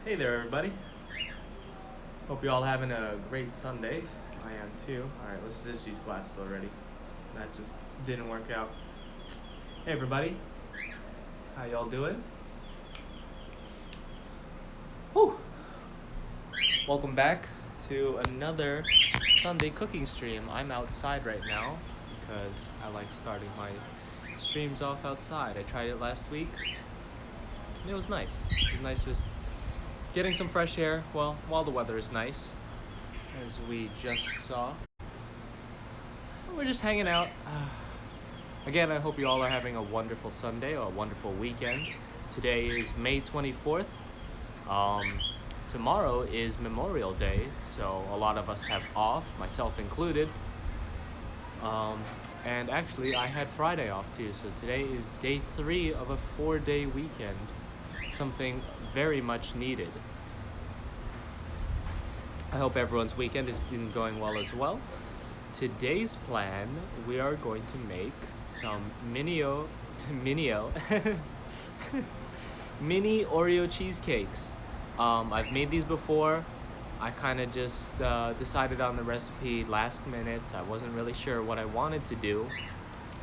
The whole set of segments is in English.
Hey there, everybody. Hope you're all having a great Sunday. I am too. Alright, let's ditch these glasses already. That just didn't work out. Hey, everybody. How y'all doing? Whew. Welcome back to another Sunday cooking stream. I'm outside right now because I like starting my streams off outside. I tried it last week. And it was nice. It was nice just getting some fresh air, well, while the weather is nice, as we just saw. We're just hanging out. Again, I hope you all are having a wonderful Sunday or a wonderful weekend. Today is May 24th. Tomorrow is Memorial Day, so a lot of us have off, myself included. And actually, I had Friday off too, so today is day 3 of a 4-day weekend. Something very much needed. I hope everyone's weekend has been going well as well. Today's plan, we are going to make some mini Oreo cheesecakes. I've made these before. I kind of just decided on the recipe last minute. I wasn't really sure what I wanted to do.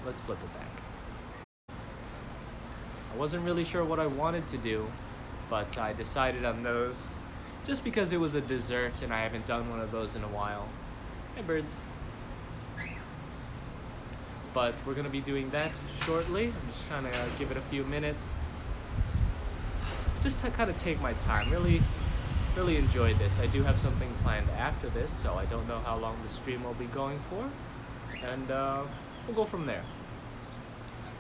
Let's flip it back. I wasn't really sure what I wanted to do, but I decided on those just because it was a dessert and I haven't done one of those in a while. Hey, birds. But we're gonna be doing that shortly. I'm just trying to give it a few minutes. Just to kind of take my time, really enjoy this. I do have something planned after this, so I don't know how long the stream will be going for. And we'll go from there.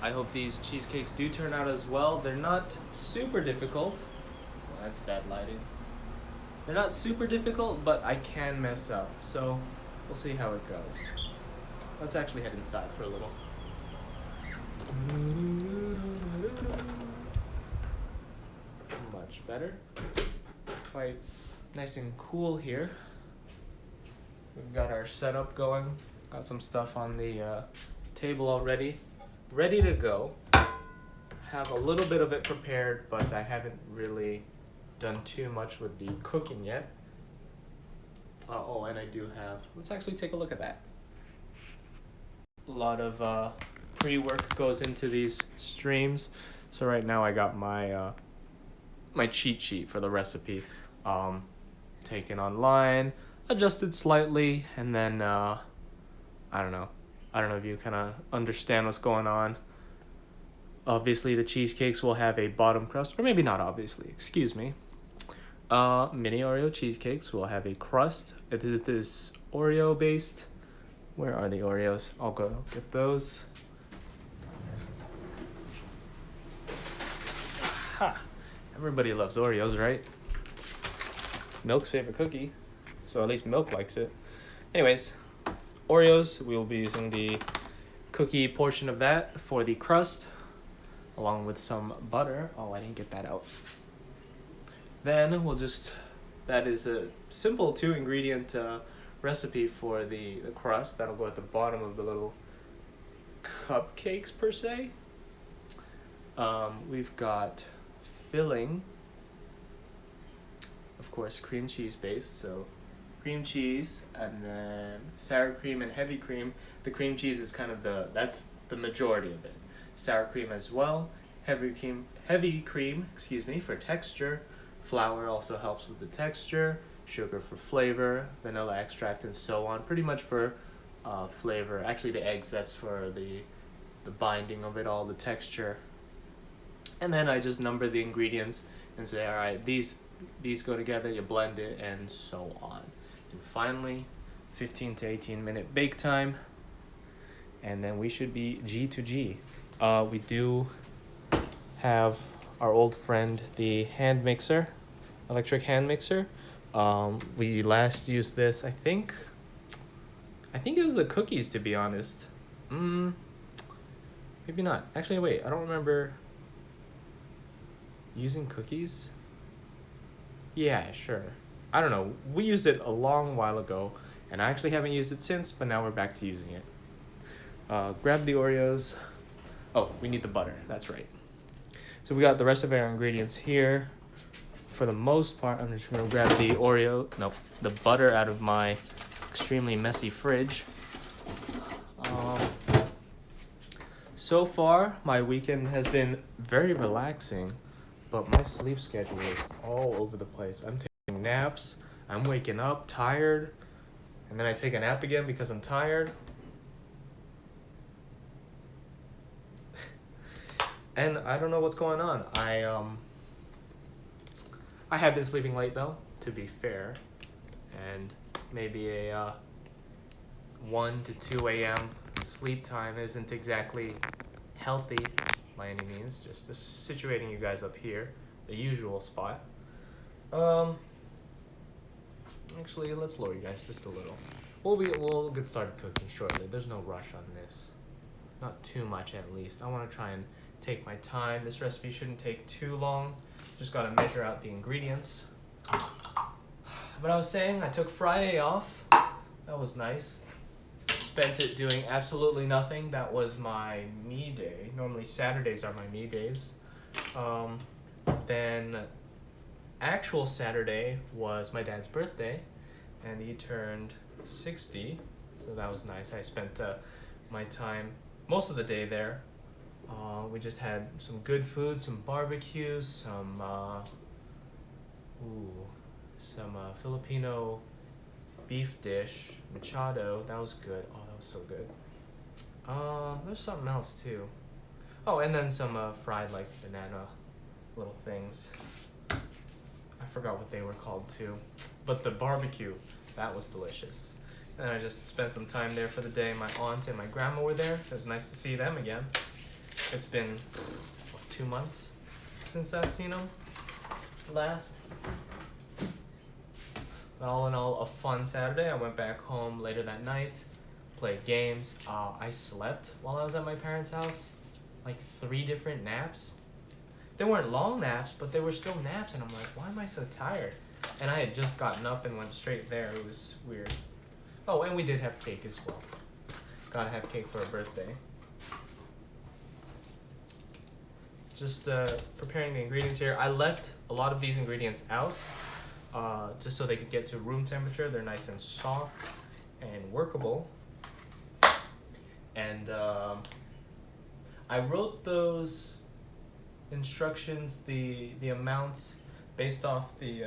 I hope these cheesecakes do turn out as well. They're not super difficult. Well, that's bad lighting. They're not super difficult, but I can mess up. So we'll see how it goes. Let's actually head inside for a little. Much better. Quite nice and cool here. We've got our setup going. Got some stuff on the table already. Ready to go. Have a little bit of it prepared, but I haven't really done too much with the cooking yet. And I do have, let's actually take a look at that. A lot of pre-work goes into these streams. So right now I got my my cheat sheet for the recipe taken online, adjusted slightly, and then I don't know if you kind of understand what's going on. Obviously the cheesecakes will have a bottom crust, or maybe not obviously, excuse me. Mini Oreo cheesecakes will have a crust. It is this Oreo based. Where are the Oreos? I'll go get those. Ha! Everybody loves Oreos, right? Milk's favorite cookie. So at least Milk likes it. Anyways, Oreos, we will be using the cookie portion of that for the crust, along with some butter. Oh, I didn't get that out. Then we'll just, that is a simple 2-ingredient recipe for the crust. That'll go at the bottom of the little cupcakes per se. We've got filling, of course, cream cheese based. So cream cheese and then sour cream and heavy cream. The cream cheese is kind of that's the majority of it. Sour cream as well. Heavy cream, for texture. Flour also helps with the texture. Sugar for flavor, vanilla extract, and so on. Pretty much for flavor. Actually, the eggs, that's for the binding of it all, the texture. And then I just number the ingredients and say, all right, these go together, you blend it, and so on. And finally, 15 to 18 minute bake time. And then we should be G to G. We do have our old friend, the hand mixer, electric hand mixer. We last used this, I think it was the cookies, to be honest. Maybe not. Actually, wait, I don't remember using cookies. Yeah, sure. I don't know. We used it a long while ago, and I actually haven't used it since, but now we're back to using it. Grab the Oreos. Oh, we need the butter. That's right. So we got the rest of our ingredients here. for the most part, I'm just gonna grab the the butter out of my extremely messy fridge. So far, my weekend has been very relaxing, but my sleep schedule is all over the place. I'm taking naps, I'm waking up tired, and then I take a nap again because I'm tired. And I don't know what's going on. I have been sleeping late though, to be fair, and maybe a 1 to 2 a.m. sleep time isn't exactly healthy by any means. Just situating you guys up here, the usual spot. Actually, let's lower you guys just a little. We'll get started cooking shortly. There's no rush on this, not too much at least. I want to try and take my time. This recipe shouldn't take too long. Just gotta measure out the ingredients. But I was saying, I took Friday off. That was nice. Spent it doing absolutely nothing. That was my me day. Normally Saturdays are my me days. Then actual Saturday was my dad's birthday, and he turned 60. So that was nice. I spent my time, most of the day there. We just had some good food, some barbecue, some Filipino beef dish, machado. That was good. Oh, that was so good. There's something else too. Oh, and then some fried like banana little things. I forgot what they were called too. But the barbecue, that was delicious. And I just spent some time there for the day. My aunt and my grandma were there. It was nice to see them again. It's been, 2 months since I've seen them last. But all in all, a fun Saturday. I went back home later that night, played games. I slept while I was at my parents' house, like 3 different naps. They weren't long naps, but they were still naps, and I'm like, why am I so tired? And I had just gotten up and went straight there. It was weird. Oh, and we did have cake as well. Gotta have cake for a birthday. Just preparing the ingredients here. I left a lot of these ingredients out just so they could get to room temperature. They're nice and soft and workable. And I wrote those instructions, the amounts based off the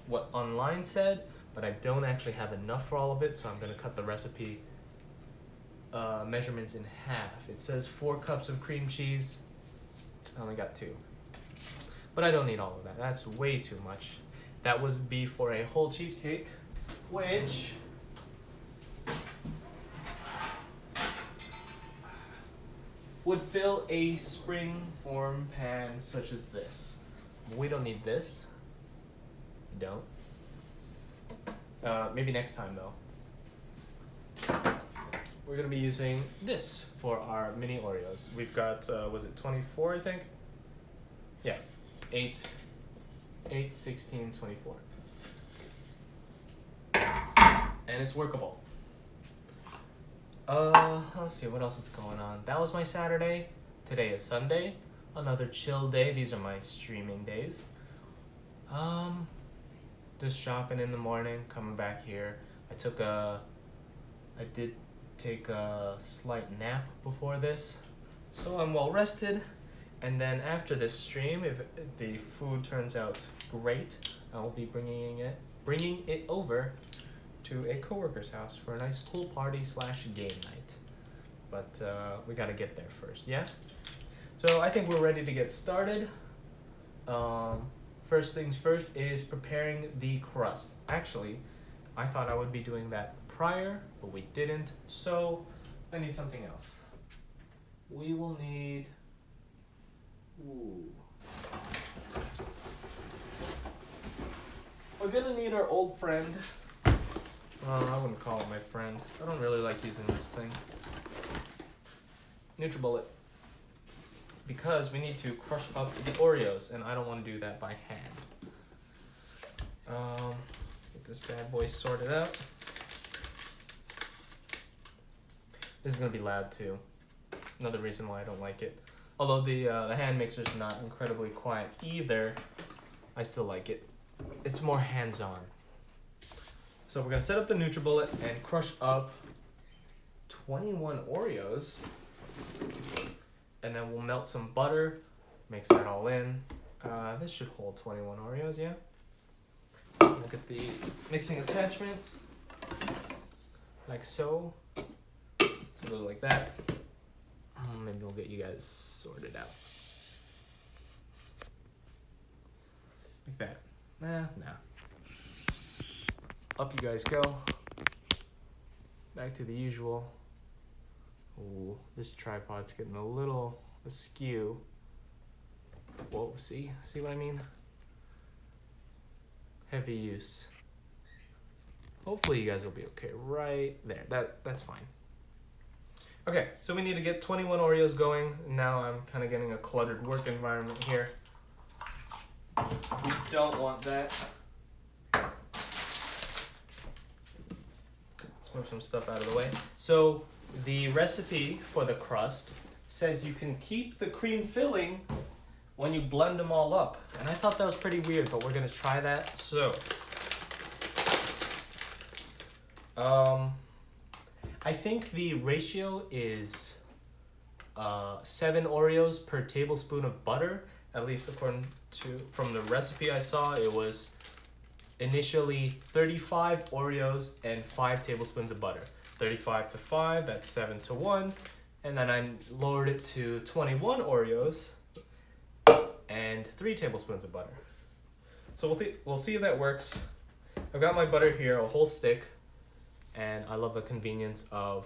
what online said, but I don't actually have enough for all of it, so I'm going to cut the recipe measurements in half. It says 4 cups of cream cheese. I only got 2. But I don't need all of that. That's way too much. That would be for a whole cheesecake, which would fill a spring form pan such as this. We don't need this. We don't. Maybe next time though. We're gonna be using this for our mini Oreos. We've got, was it 24, I think? Yeah, 8, 16, 24. And it's workable. Let's see, what else is going on? That was my Saturday. Today is Sunday. Another chill day. These are my streaming days. Just shopping in the morning, coming back here. I did take a slight nap before this, so I'm well rested. And then after this stream, if the food turns out great, I will be bringing it over to a coworker's house for a nice pool party / game night. But we gotta get there first, yeah? So I think we're ready to get started. First things first is preparing the crust. Actually, I thought I would be doing that prior, but we didn't, so I need something else. We will need, we're gonna need our old friend. I wouldn't call it my friend. I don't really like using this thing. NutriBullet. Because we need to crush up the Oreos, and I don't want to do that by hand. Let's get this bad boy sorted out. This is gonna be loud too. Another reason why I don't like it. Although the hand mixer's not incredibly quiet either, I still like it. it's more hands-on. So we're gonna set up the NutriBullet and crush up 21 Oreos, and then we'll melt some butter, mix that all in. This should hold 21 Oreos, yeah. Look at the mixing attachment, like so. So it goes like that. Maybe we'll get you guys sorted out. Like that. Nah. Up you guys go. Back to the usual. Ooh, this tripod's getting a little askew. Whoa, see what I mean? Heavy use. Hopefully you guys will be okay right there. That's fine. Okay, so we need to get 21 Oreos going. Now I'm kind of getting a cluttered work environment here. We don't want that. Let's move some stuff out of the way. So the recipe for the crust says you can keep the cream filling when you blend them all up. And I thought that was pretty weird, but we're gonna try that. So, I think the ratio is 7 Oreos per tablespoon of butter, at least according to, from the recipe I saw, it was initially 35 Oreos and 5 tablespoons of butter. 35 to 5, that's 7 to 1. And then I lowered it to 21 Oreos and 3 tablespoons of butter. So we'll see if that works. I've got my butter here, a whole stick, and I love the convenience of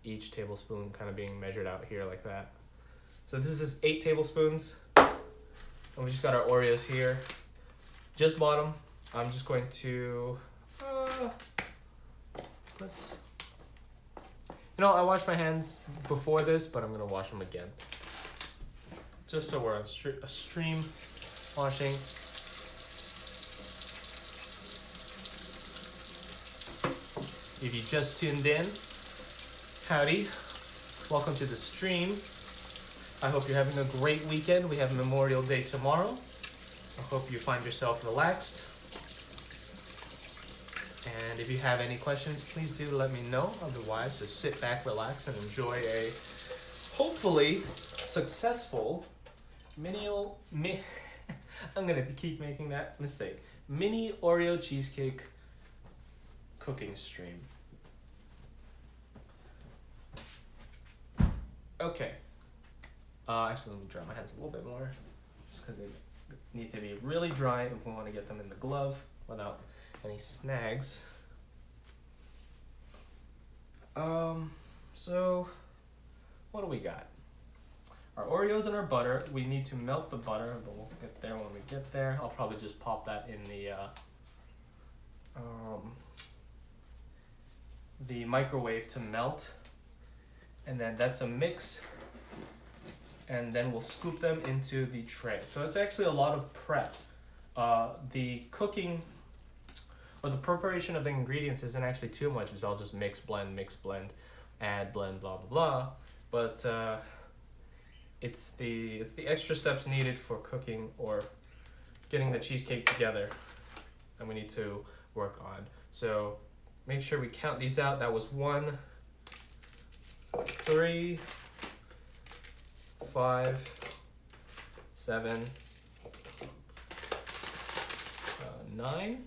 each tablespoon kind of being measured out here like that. So this is 8 tablespoons, and we just got our Oreos here. Just bought them. I'm just going to, I washed my hands before this, but I'm gonna wash them again. Just so we're on a stream washing. If you just tuned in, howdy. Welcome to the stream. I hope you're having a great weekend. We have Memorial Day tomorrow. I hope you find yourself relaxed. And if you have any questions, please do let me know. Otherwise, just sit back, relax, and enjoy a hopefully successful I'm gonna keep making that mistake. Mini Oreo cheesecake cooking stream. Okay. Actually, let me dry my hands a little bit more, just because they need to be really dry if we want to get them in the glove without any snags. So what do we got? Our Oreos and our butter. We need to melt the butter, but we'll get there when we get there. I'll probably just pop that in the microwave to melt, and then that's a mix, and then we'll scoop them into the tray. So it's actually a lot of prep. The cooking or the preparation of the ingredients isn't actually too much. It's all just mix, blend, add, blend, blah blah blah. But it's the extra steps needed for cooking or getting the cheesecake together that we need to work on. So make sure we count these out. That was 1, 3, 5, 7, 9,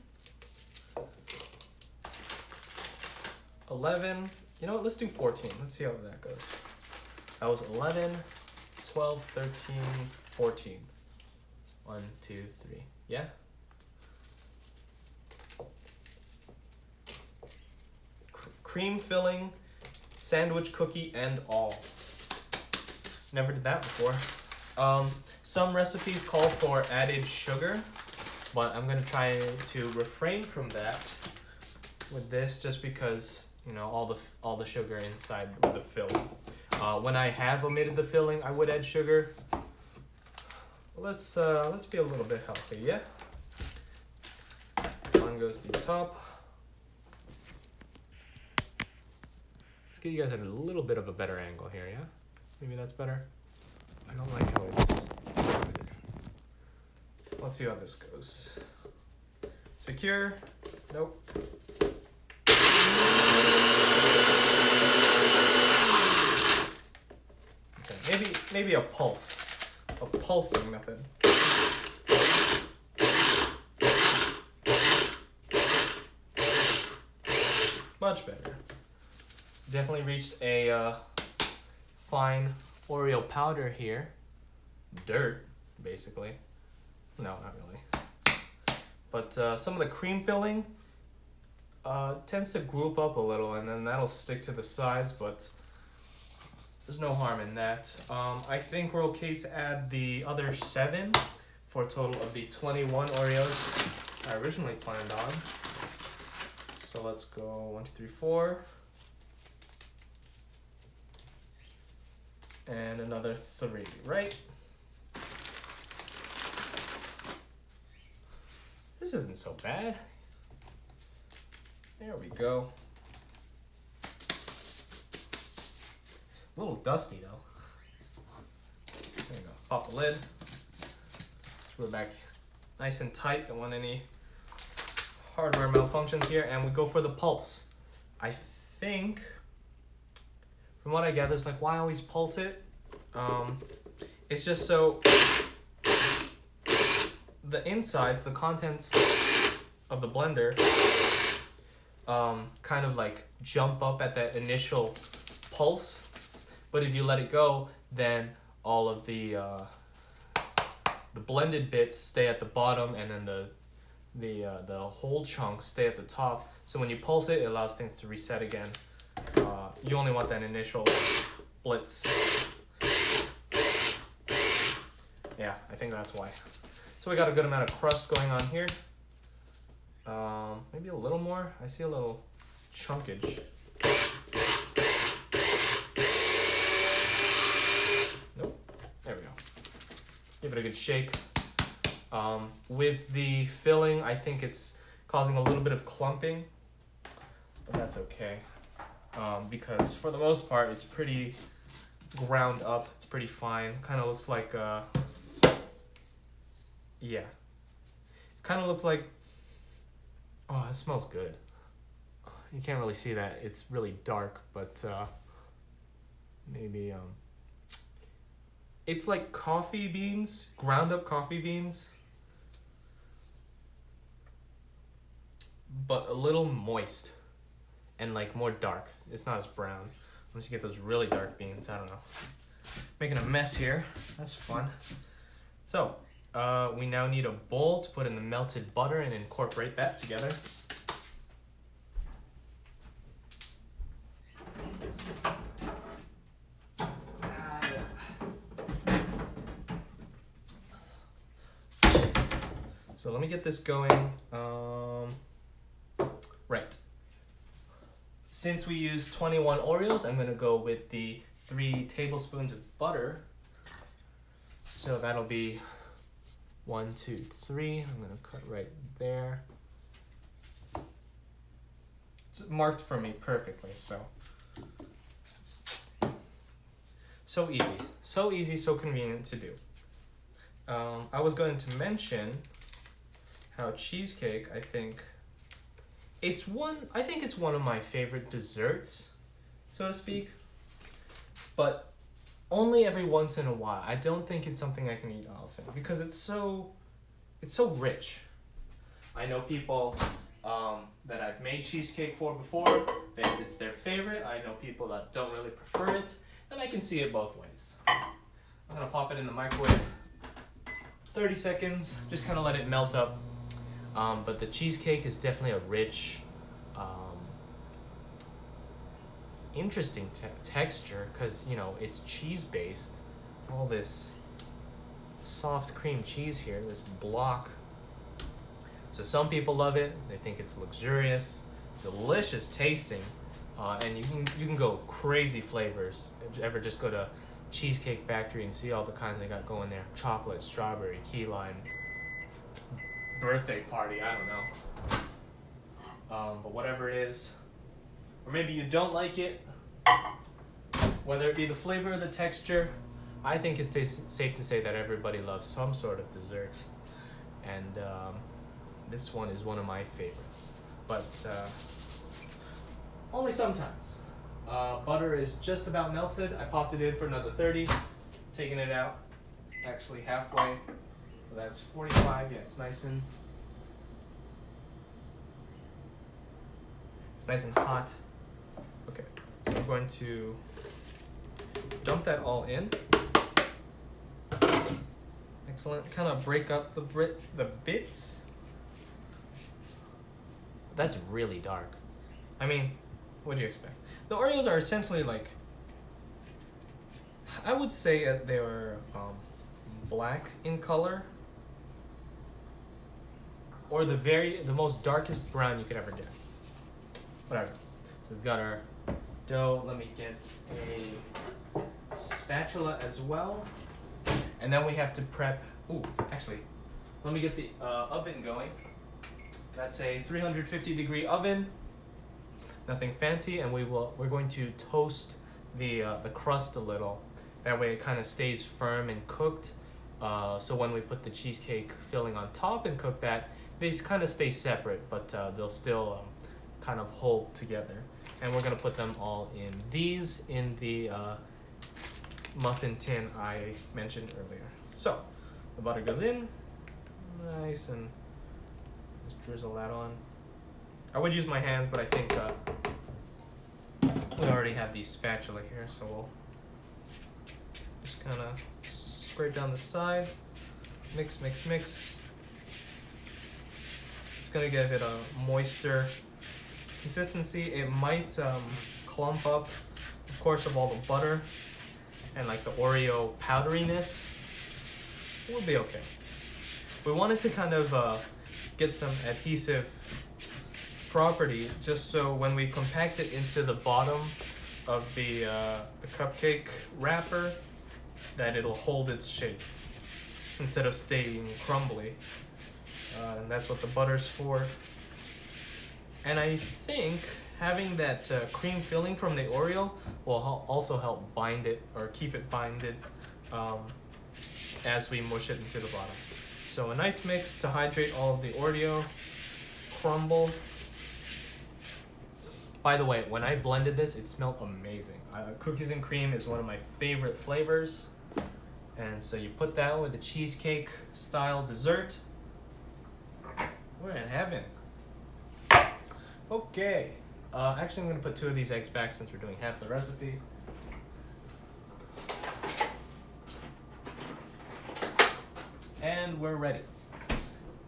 11. You know what? Let's do 14. Let's see how that goes. That was 11, 12, 13, 14. 1, 2, 3. Yeah? Cream filling, sandwich cookie, and all. Never did that before. Some recipes call for added sugar, but I'm gonna try to refrain from that with this, just because all the sugar inside the filling. When I have omitted the filling, I would add sugar. Let's be a little bit healthy, yeah? On goes the top. Let's get you guys at a little bit of a better angle here, yeah? Maybe that's better. I don't like how it's tilted. Let's see how this goes. Secure? Nope. Okay, maybe a pulsing method. Much better. Definitely reached a fine Oreo powder here. Dirt, basically. No, not really. But some of the cream filling tends to group up a little, and then that'll stick to the sides, but there's no harm in that. I think we're okay to add the other 7 for a total of the 21 Oreos I originally planned on. So let's go 1, 2, 3, 4. And another 3, right? This isn't so bad. There we go. A little dusty though. There you go. Pop the lid. Screw it back nice and tight. Don't want any hardware malfunctions here. And we go for the pulse. I think, from what I gather, it's like, why always pulse it? It's just so the insides, the contents of the blender, kind of like jump up at that initial pulse. But if you let it go, then all of the blended bits stay at the bottom, and then the whole chunks stay at the top. So when you pulse it, it allows things to reset again. You only want that initial blitz. Yeah, I think that's why. So we got a good amount of crust going on here. Maybe a little more. I see a little chunkage. Nope. There we go. Give it a good shake. With the filling, I think it's causing a little bit of clumping, but that's okay. Because for the most part, it's pretty ground up. It's pretty fine. Kind of looks like, yeah. Kind of looks like, oh, it smells good. You can't really see that. It's really dark, but maybe, it's like coffee beans, ground up coffee beans, but a little moist and like more dark. It's not as brown. Once you get those really dark beans, I don't know. Making a mess here. That's fun. So, we now need a bowl to put in the melted butter and incorporate that together. So let me get this going. Right. Since we used 21 Oreos, I'm gonna go with the 3 tablespoons of butter. So that'll be 1, 2, 3. I'm gonna cut right there. It's marked for me perfectly, so easy, so convenient to do. I was going to mention how cheesecake, I think it's one of my favorite desserts, so to speak, but only every once in a while. I don't think it's something I can eat often because it's so rich. I know people that I've made cheesecake for before, that it's their favorite. I know people that don't really prefer it, and I can see it both ways. I'm gonna pop it in the microwave, 30 seconds, just kind of let it melt up. But the cheesecake is definitely a rich, interesting texture because, you know, it's cheese-based. All this soft cream cheese here, this block. So some people love it. They think it's luxurious, delicious tasting, and you can go crazy flavors. If you ever just go to Cheesecake Factory and see all the kinds they got going there: chocolate, strawberry, key lime, birthday party, I don't know. But whatever it is, or maybe you don't like it, whether it be the flavor or the texture, I think it's safe to say that everybody loves some sort of dessert. And this one is one of my favorites, but only sometimes. Butter is just about melted. I popped it in for another 30, taking it out actually halfway. So that's 45. Yeah, it's nice and hot. Okay, so I'm going to dump that all in. Excellent. Kind of break up the bits. That's really dark. I mean, what do you expect? The Oreos are essentially like, I would say that they're black in color, or the most darkest brown you could ever get. Whatever. So we've got our dough. Let me get a spatula as well. And then we have to prep. Ooh, actually, let me get the oven going. That's a 350-degree oven. Nothing fancy, and we're going to toast the crust a little. That way, it kind of stays firm and cooked. So when we put the cheesecake filling on top and cook that, they kind of stay separate, but they'll still kind of hold together. And we're gonna put them all in the muffin tin I mentioned earlier. So the butter goes in, nice, and just drizzle that on. I would use my hands, but I think we already have the spatula here, so we'll just kind of scrape down the sides, mix. It's gonna give it a moister consistency. It might clump up, of course, of all the butter and like the Oreo powderiness. We'll be okay. We wanted to kind of get some adhesive property, just so when we compact it into the bottom of the cupcake wrapper, that it'll hold its shape instead of staying crumbly. And that's what the butter's for. And I think having that cream filling from the Oreo will also help bind it, or keep it binded as we mush it into the bottom. So a nice mix to hydrate all of the Oreo crumble. By the way, when I blended this, it smelled amazing. Cookies and cream is one of my favorite flavors. And so you put that with a cheesecake style dessert. We're in heaven. Okay. Actually, I'm gonna put 2 of these eggs back since we're doing half the recipe. And we're ready.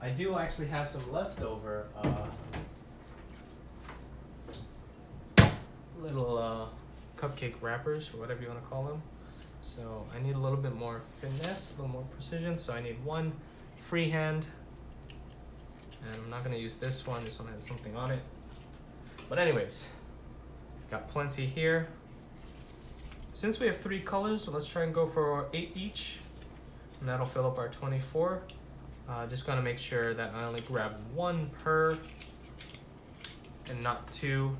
I do actually have some leftover little cupcake wrappers, or whatever you want to call them. So I need a little bit more finesse, a little more precision. So I need one freehand. And I'm not gonna use this one. This one has something on it. But anyways, got plenty here. Since we have 3 colors, let's try and go for 8 each. And that'll fill up our 24. Just gotta make sure that I only grab 1 per and not 2.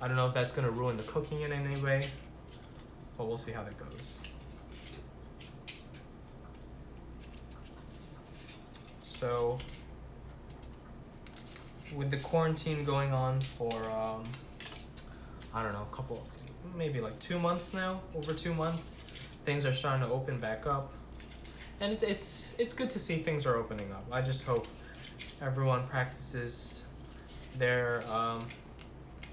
I don't know if that's gonna ruin the cooking in any way, but we'll see how that goes. So, with the quarantine going on for, I don't know, maybe like 2 months now, over 2 months, things are starting to open back up. And it's good to see things are opening up. I just hope everyone practices their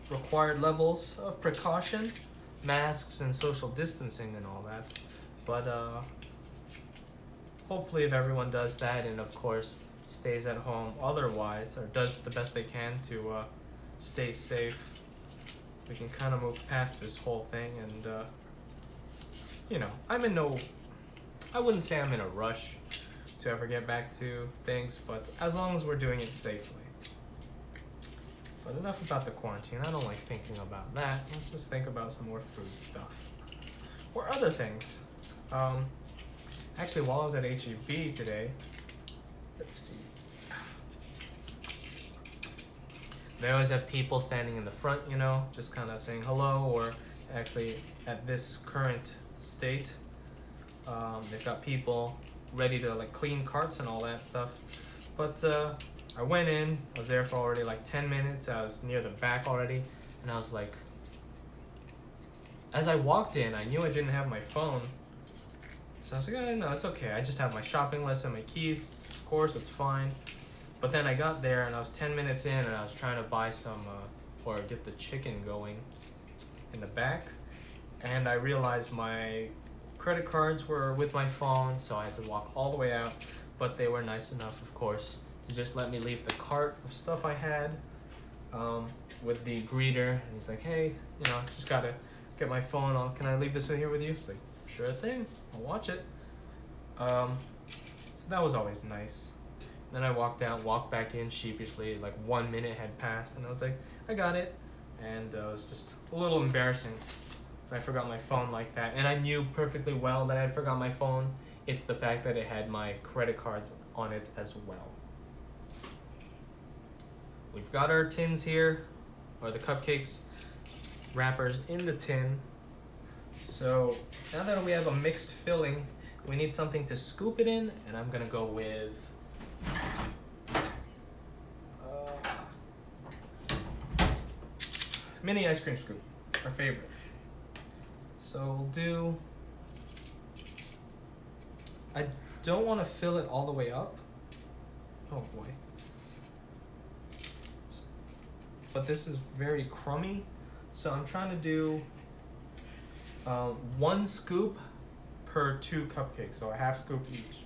required levels of precaution, masks and social distancing and all that. But hopefully if everyone does that, and of course stays at home otherwise, or does the best they can to stay safe, we can kind of move past this whole thing. And you know, I wouldn't say I'm in a rush to ever get back to things, but as long as we're doing it safely. But enough about the quarantine. I don't like thinking about that. Let's just think about some more food stuff. Or other things. Actually, while I was at HEB today, let's see. They always have people standing in the front, you know, just kind of saying hello, or actually at this current state, they've got people ready to like clean carts and all that stuff. But I went in, I was there for already like 10 minutes. I was near the back already, and I was like, as I walked in, I knew I didn't have my phone. So I was like, no, it's okay. I just have my shopping list and my keys. Of course, it's fine. But then I got there and I was 10 minutes in and I was trying to buy some, or get the chicken going in the back. And I realized my credit cards were with my phone, so I had to walk all the way out. But they were nice enough, of course, to just let me leave the cart of stuff I had with the greeter. And he's like, hey, just gotta get my phone. Can I leave this here with you? It's like, sure thing, I'll watch it. So that was always nice. Then I walked back in sheepishly. Like 1 minute had passed, and I was like, I got it. And it was just a little embarrassing that I forgot my phone like that. And I knew perfectly well that I had forgot my phone. It's the fact that it had my credit cards on it as well. We've got our tins here, or the cupcakes wrappers in the tin. So now that we have a mixed filling, we need something to scoop it in, and I'm gonna go with mini ice cream scoop, our favorite. So we'll do, I don't want to fill it all the way up. Oh boy. But this is very crummy, so I'm trying to do 1 scoop per 2 cupcakes, so a half scoop each.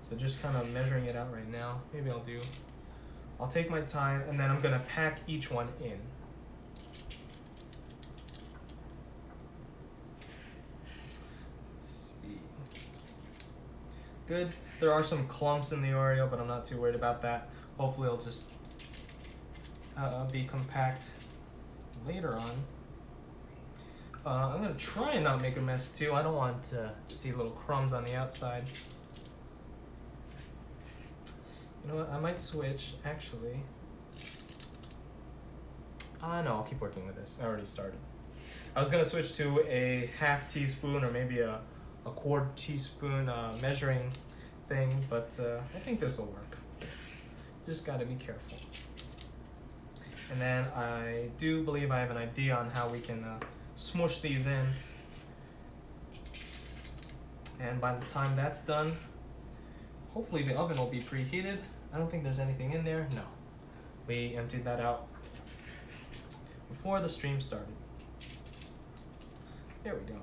So just kind of measuring it out right now. Maybe I'll take my time, and then I'm gonna pack each one in. Let's see. Good. There are some clumps in the Oreo, but I'm not too worried about that. Hopefully it'll just be compact later on. I'm gonna try and not make a mess too. I don't want to see little crumbs on the outside. You know what, I might switch, actually. No, I'll keep working with this. I already started. I was gonna switch to a half teaspoon or maybe a quarter teaspoon measuring thing, but I think this will work. Just gotta be careful. And then I do believe I have an idea on how we can smush these in. And by the time that's done, hopefully the oven will be preheated. I don't think there's anything in there. No. We emptied that out before the stream started. There we go.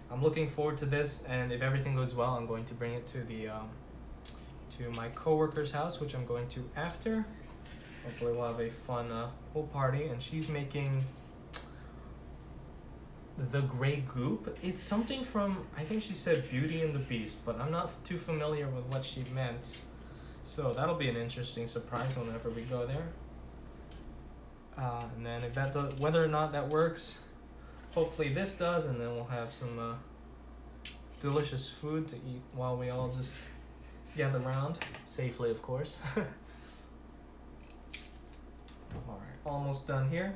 I'm looking forward to this, and if everything goes well, I'm going to bring it to the to my coworker's house, which I'm going to after. Hopefully we'll have a fun pool party, and she's making the gray goop. It's something from, I think she said Beauty and the Beast, but I'm not too familiar with what she meant. So that'll be an interesting surprise whenever we go there. And then if that does, whether or not that works, hopefully this does, and then we'll have some delicious food to eat while we all just gather around, safely of course. Alright, almost done here.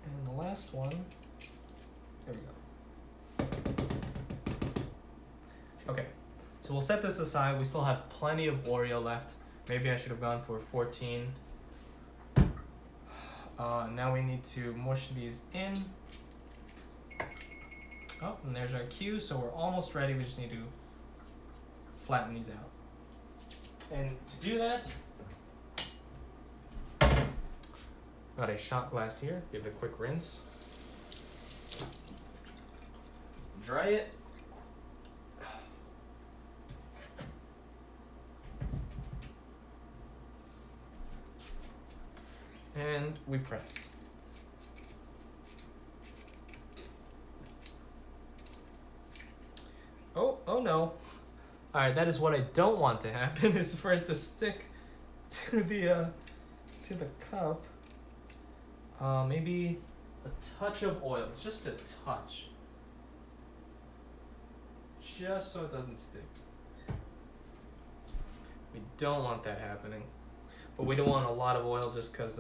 And the last one, there we go. Okay, so we'll set this aside. We still have plenty of Oreo left. Maybe I should have gone for 14. Now we need to mush these in. Oh, and there's our cue, so we're almost ready. We just need to flatten these out. And to do that, got a shot glass here. Give it a quick rinse. Dry it. And we press. Oh no. Alright, that is what I don't want to happen, is for it to stick to the cup. Maybe a touch of oil, just a touch. Just so it doesn't stick. We don't want that happening. But we don't want a lot of oil just because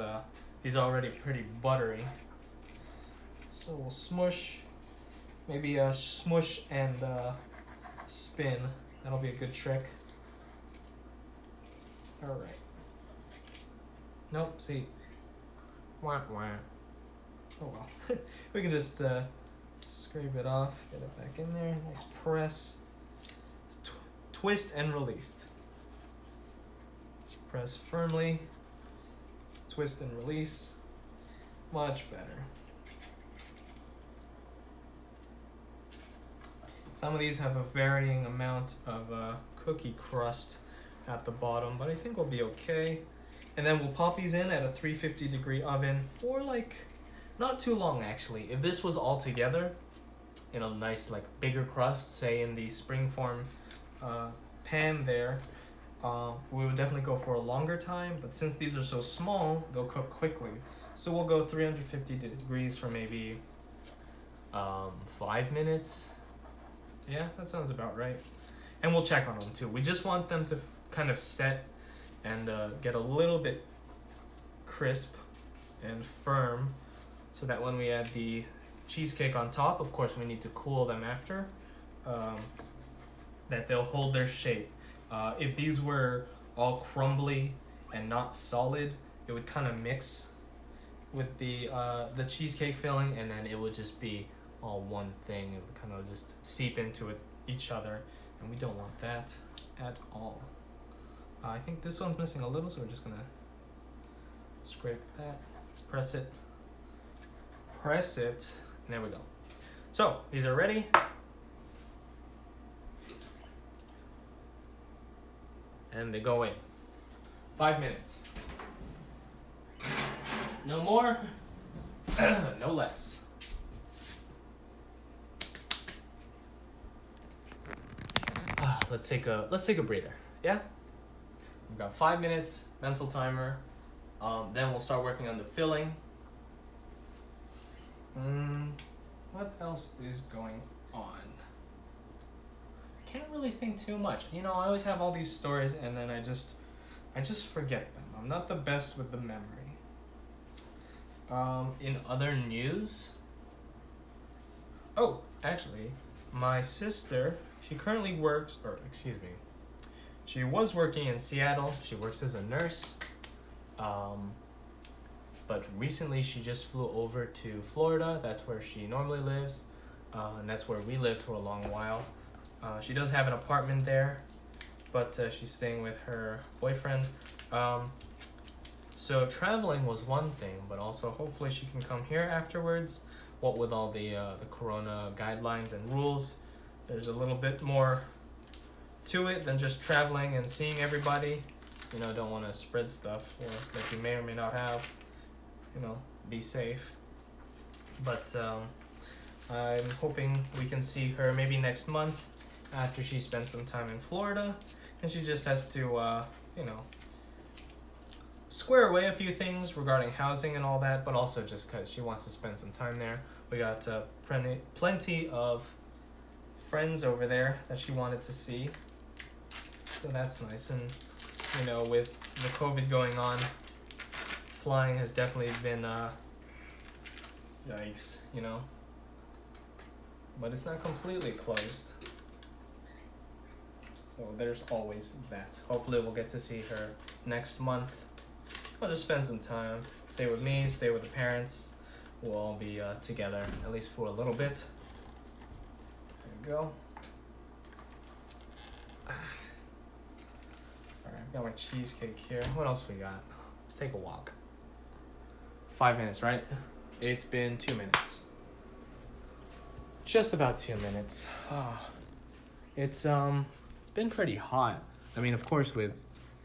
these are already pretty buttery. So we'll smush Maybe smush and spin. That'll be a good trick. All right. Nope. See. Wah wah. Oh well. We can just scrape it off. Get it back in there. Nice press. Twist and release. Press firmly. Twist and release. Much better. Some of these have a varying amount of cookie crust at the bottom, but I think we'll be okay. And then we'll pop these in at a 350-degree oven for like not too long actually. If this was all together in a nice like bigger crust, say in the springform pan there, we would definitely go for a longer time, but since these are so small, they'll cook quickly. So we'll go 350 degrees for maybe 5 minutes. Yeah, that sounds about right. And we'll check on them too. We just want them to kind of set and get a little bit crisp and firm so that when we add the cheesecake on top, of course we need to cool them after, that they'll hold their shape. If these were all crumbly and not solid, it would kind of mix with the cheesecake filling, and then it would just be all one thing. It would kind of just seep into each other, and we don't want that at all. I think this one's missing a little, so we're just gonna scrape that, press it, and there we go. So these are ready. And they go in. 5 minutes. No more, no less. Let's take a breather. Yeah? We've got 5 minutes, mental timer. Then we'll start working on the filling. What else is going on? Can't really think too much. You know, I always have all these stories and then I just forget them. I'm not the best with the memory. In other news, actually, my sister, she currently works, she was working in Seattle. She works as a nurse. But recently she just flew over to Florida. That's where she normally lives. And that's where we lived for a long while. She does have an apartment there, but she's staying with her boyfriend. So traveling was one thing, but also hopefully she can come here afterwards. What with all the corona guidelines and rules, there's a little bit more to it than just traveling and seeing everybody. You know, don't want to spread stuff that you may or may not have. You know, be safe. But I'm hoping we can see her maybe next month after she spends some time in Florida, and she just has to, you know, square away a few things regarding housing and all that, but also just because she wants to spend some time there. We got plenty of friends over there that she wanted to see, so that's nice. And you know, with the COVID going on, flying has definitely been yikes, you know, but it's not completely closed, so there's always that. Hopefully we'll get to see her next month. I'll just spend some time, stay with me, stay with the parents. We'll all be together, at least for a little bit. There we go. Alright, I've got my cheesecake here. What else we got? Let's take a walk. 5 minutes, right? It's been 2 minutes. Just about 2 minutes. It's been pretty hot. I mean, of course, with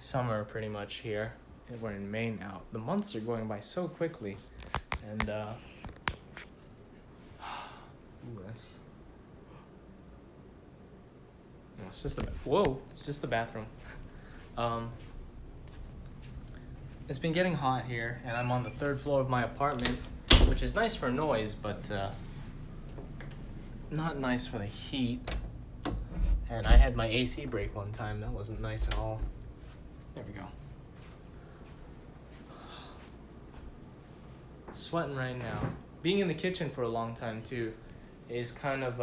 summer pretty much here. We're in May now. The months are going by so quickly. And ooh, that's, no, it's just it's just the bathroom. It's been getting hot here, and I'm on the 3rd floor of my apartment, which is nice for noise, but not nice for the heat. And I had my AC break one time. That wasn't nice at all. There we go. Sweating right now. Being in the kitchen for a long time too, is kind of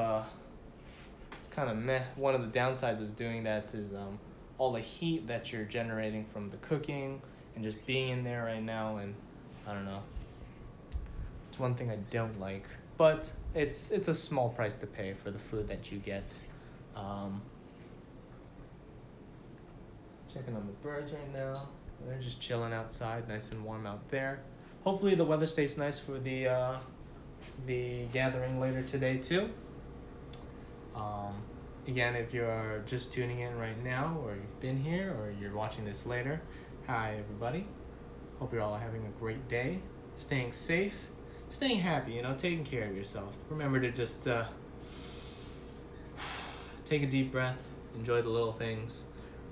it's kind of meh. One of the downsides of doing that is all the heat that you're generating from the cooking and just being in there right now, and I don't know. It's one thing I don't like, but it's a small price to pay for the food that you get. Checking on the birds right now. They're just chilling outside, nice and warm out there. Hopefully the weather stays nice for the gathering later today too. Again, if you're just tuning in right now, or you've been here, or you're watching this later, hi everybody. Hope you're all having a great day, staying safe, staying happy, you know, taking care of yourself. Remember to just take a deep breath, enjoy the little things,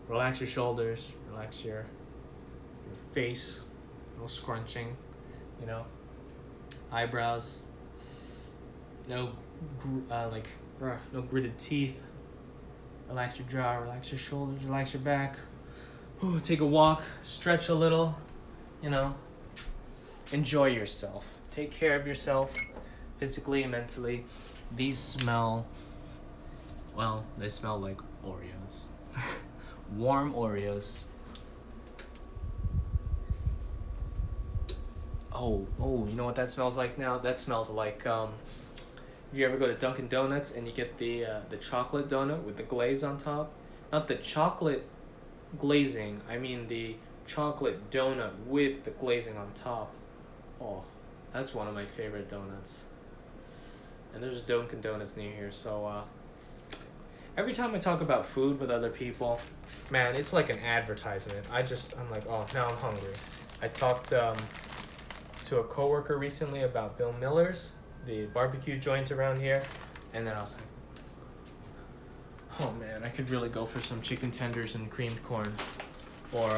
relax your shoulders, relax your face, no scrunching, you know, eyebrows, no gritted teeth. Relax your jaw, relax your shoulders, relax your back. Ooh, take a walk, stretch a little, you know. Enjoy yourself. Take care of yourself physically and mentally. These smell, well, they smell like Oreos. Warm Oreos. Oh, you know what that smells like now? That smells like if you ever go to Dunkin' Donuts and you get the chocolate donut with the glaze on top, not the chocolate glazing, I mean the chocolate donut with the glazing on top. Oh, that's one of my favorite donuts. And there's Dunkin' Donuts near here, so every time I talk about food with other people, man, it's like an advertisement. I'm like, oh, now I'm hungry. I talked to a coworker recently about Bill Miller's, the barbecue joint around here, and then I was like, oh man, I could really go for some chicken tenders and creamed corn. Or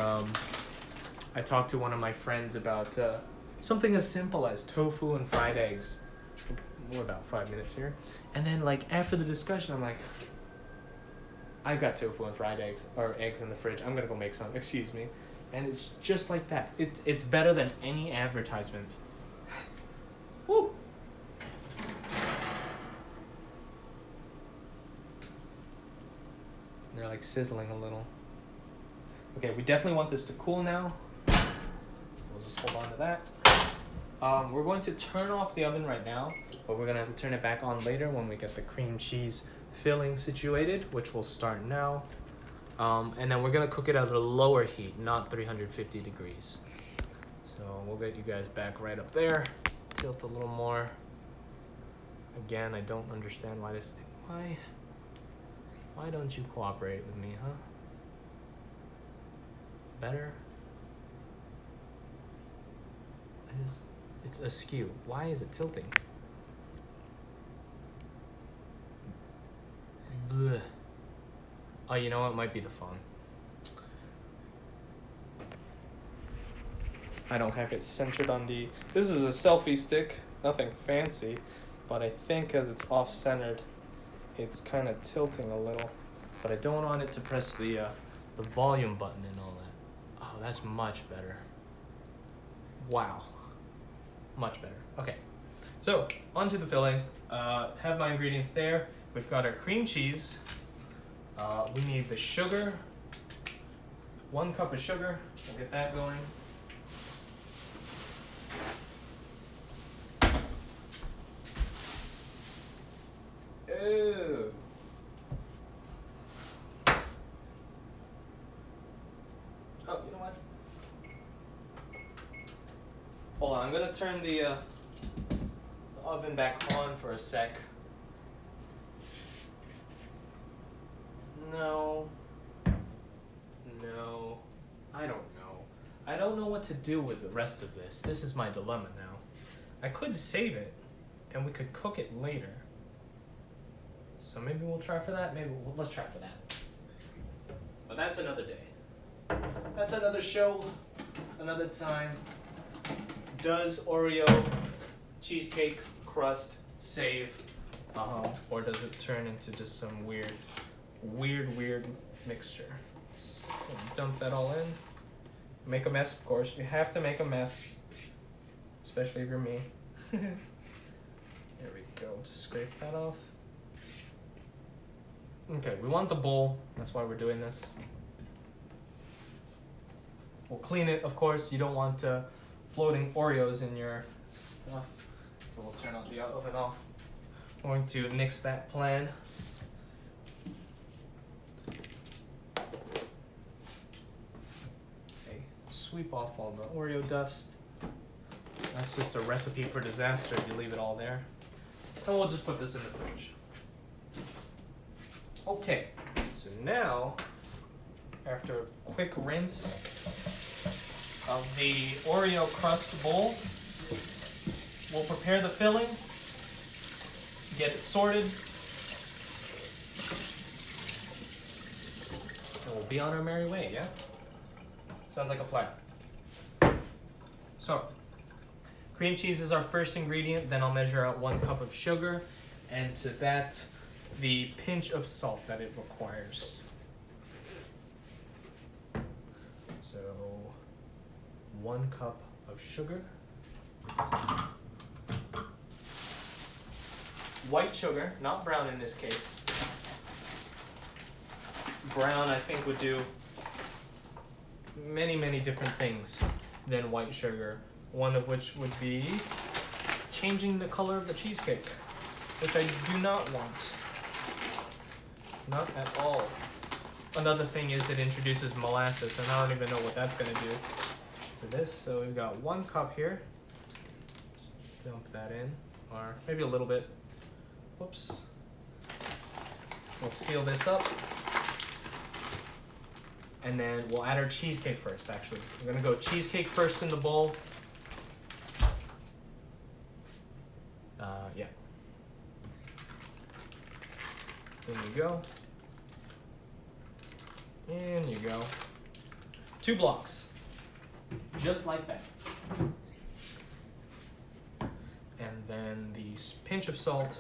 I talked to one of my friends about something as simple as tofu and fried eggs. We're about 5 minutes here. And then like after the discussion, I'm like, I got tofu and fried eggs, or eggs in the fridge. I'm gonna go make some, excuse me. And it's just like that. It's better than any advertisement. Woo! They're like sizzling a little. Okay, we definitely want this to cool now. We'll just hold on to that. We're going to turn off the oven right now, but we're gonna have to turn it back on later when we get the cream cheese filling situated, which will start now. And then we're gonna cook it at a lower heat, not 350 degrees. So we'll get you guys back right up there. Tilt a little more. Again, I don't understand why this thing, why don't you cooperate with me, huh? Better? It's askew. Why is it tilting? Blech. Oh, you know what? It might be the phone. I don't have it centered on the... This is a selfie stick. Nothing fancy. But I think as it's off-centered, it's kind of tilting a little. But I don't want it to press the volume button and all that. Oh, that's much better. Wow. Much better. Okay. So, onto the filling. Have my ingredients there. We've got our cream cheese. We need the sugar. 1 cup of sugar. We'll get that going. Ew. Oh, you know what? Hold on, I'm gonna turn the oven back on for a sec. No, I don't know. I don't know what to do with the rest of this. This is my dilemma now. I could save it, and we could cook it later. So maybe we'll try for that. Let's try for that. But that's another day. That's another show, another time. Does Oreo cheesecake crust save? Or does it turn into just some weird mixture? So dump that all in. Make a mess, of course. You have to make a mess, especially if you're me. There we go, just scrape that off. Okay, we want the bowl, that's why we're doing this. We'll clean it, of course. You don't want floating Oreos in your stuff. We'll turn on the oven off. I'm going to nix that plan. Okay, sweep off all the Oreo dust. That's just a recipe for disaster if you leave it all there. And we'll just put this in the fridge. Okay, so now, after a quick rinse of the Oreo crust bowl, we'll prepare the filling, get it sorted, and we'll be on our merry way, yeah? Sounds like a plan. So, cream cheese is our first ingredient, then I'll measure out 1 cup of sugar, and to that, the pinch of salt that it requires. So, 1 cup of sugar. White sugar, not brown in this case. Brown, I think, would do many, many different things than white sugar. One of which would be changing the color of the cheesecake, which I do not want. Not at all. Another thing is it introduces molasses, and I don't even know what that's going to do to this. So we've got 1 cup here. Just dump that in, or maybe a little bit. Whoops. We'll seal this up. And then we'll add our cheesecake first, actually. We're going to go cheesecake first in the bowl. Yeah. In you go. In you go. 2 blocks. Just like that. And then the pinch of salt.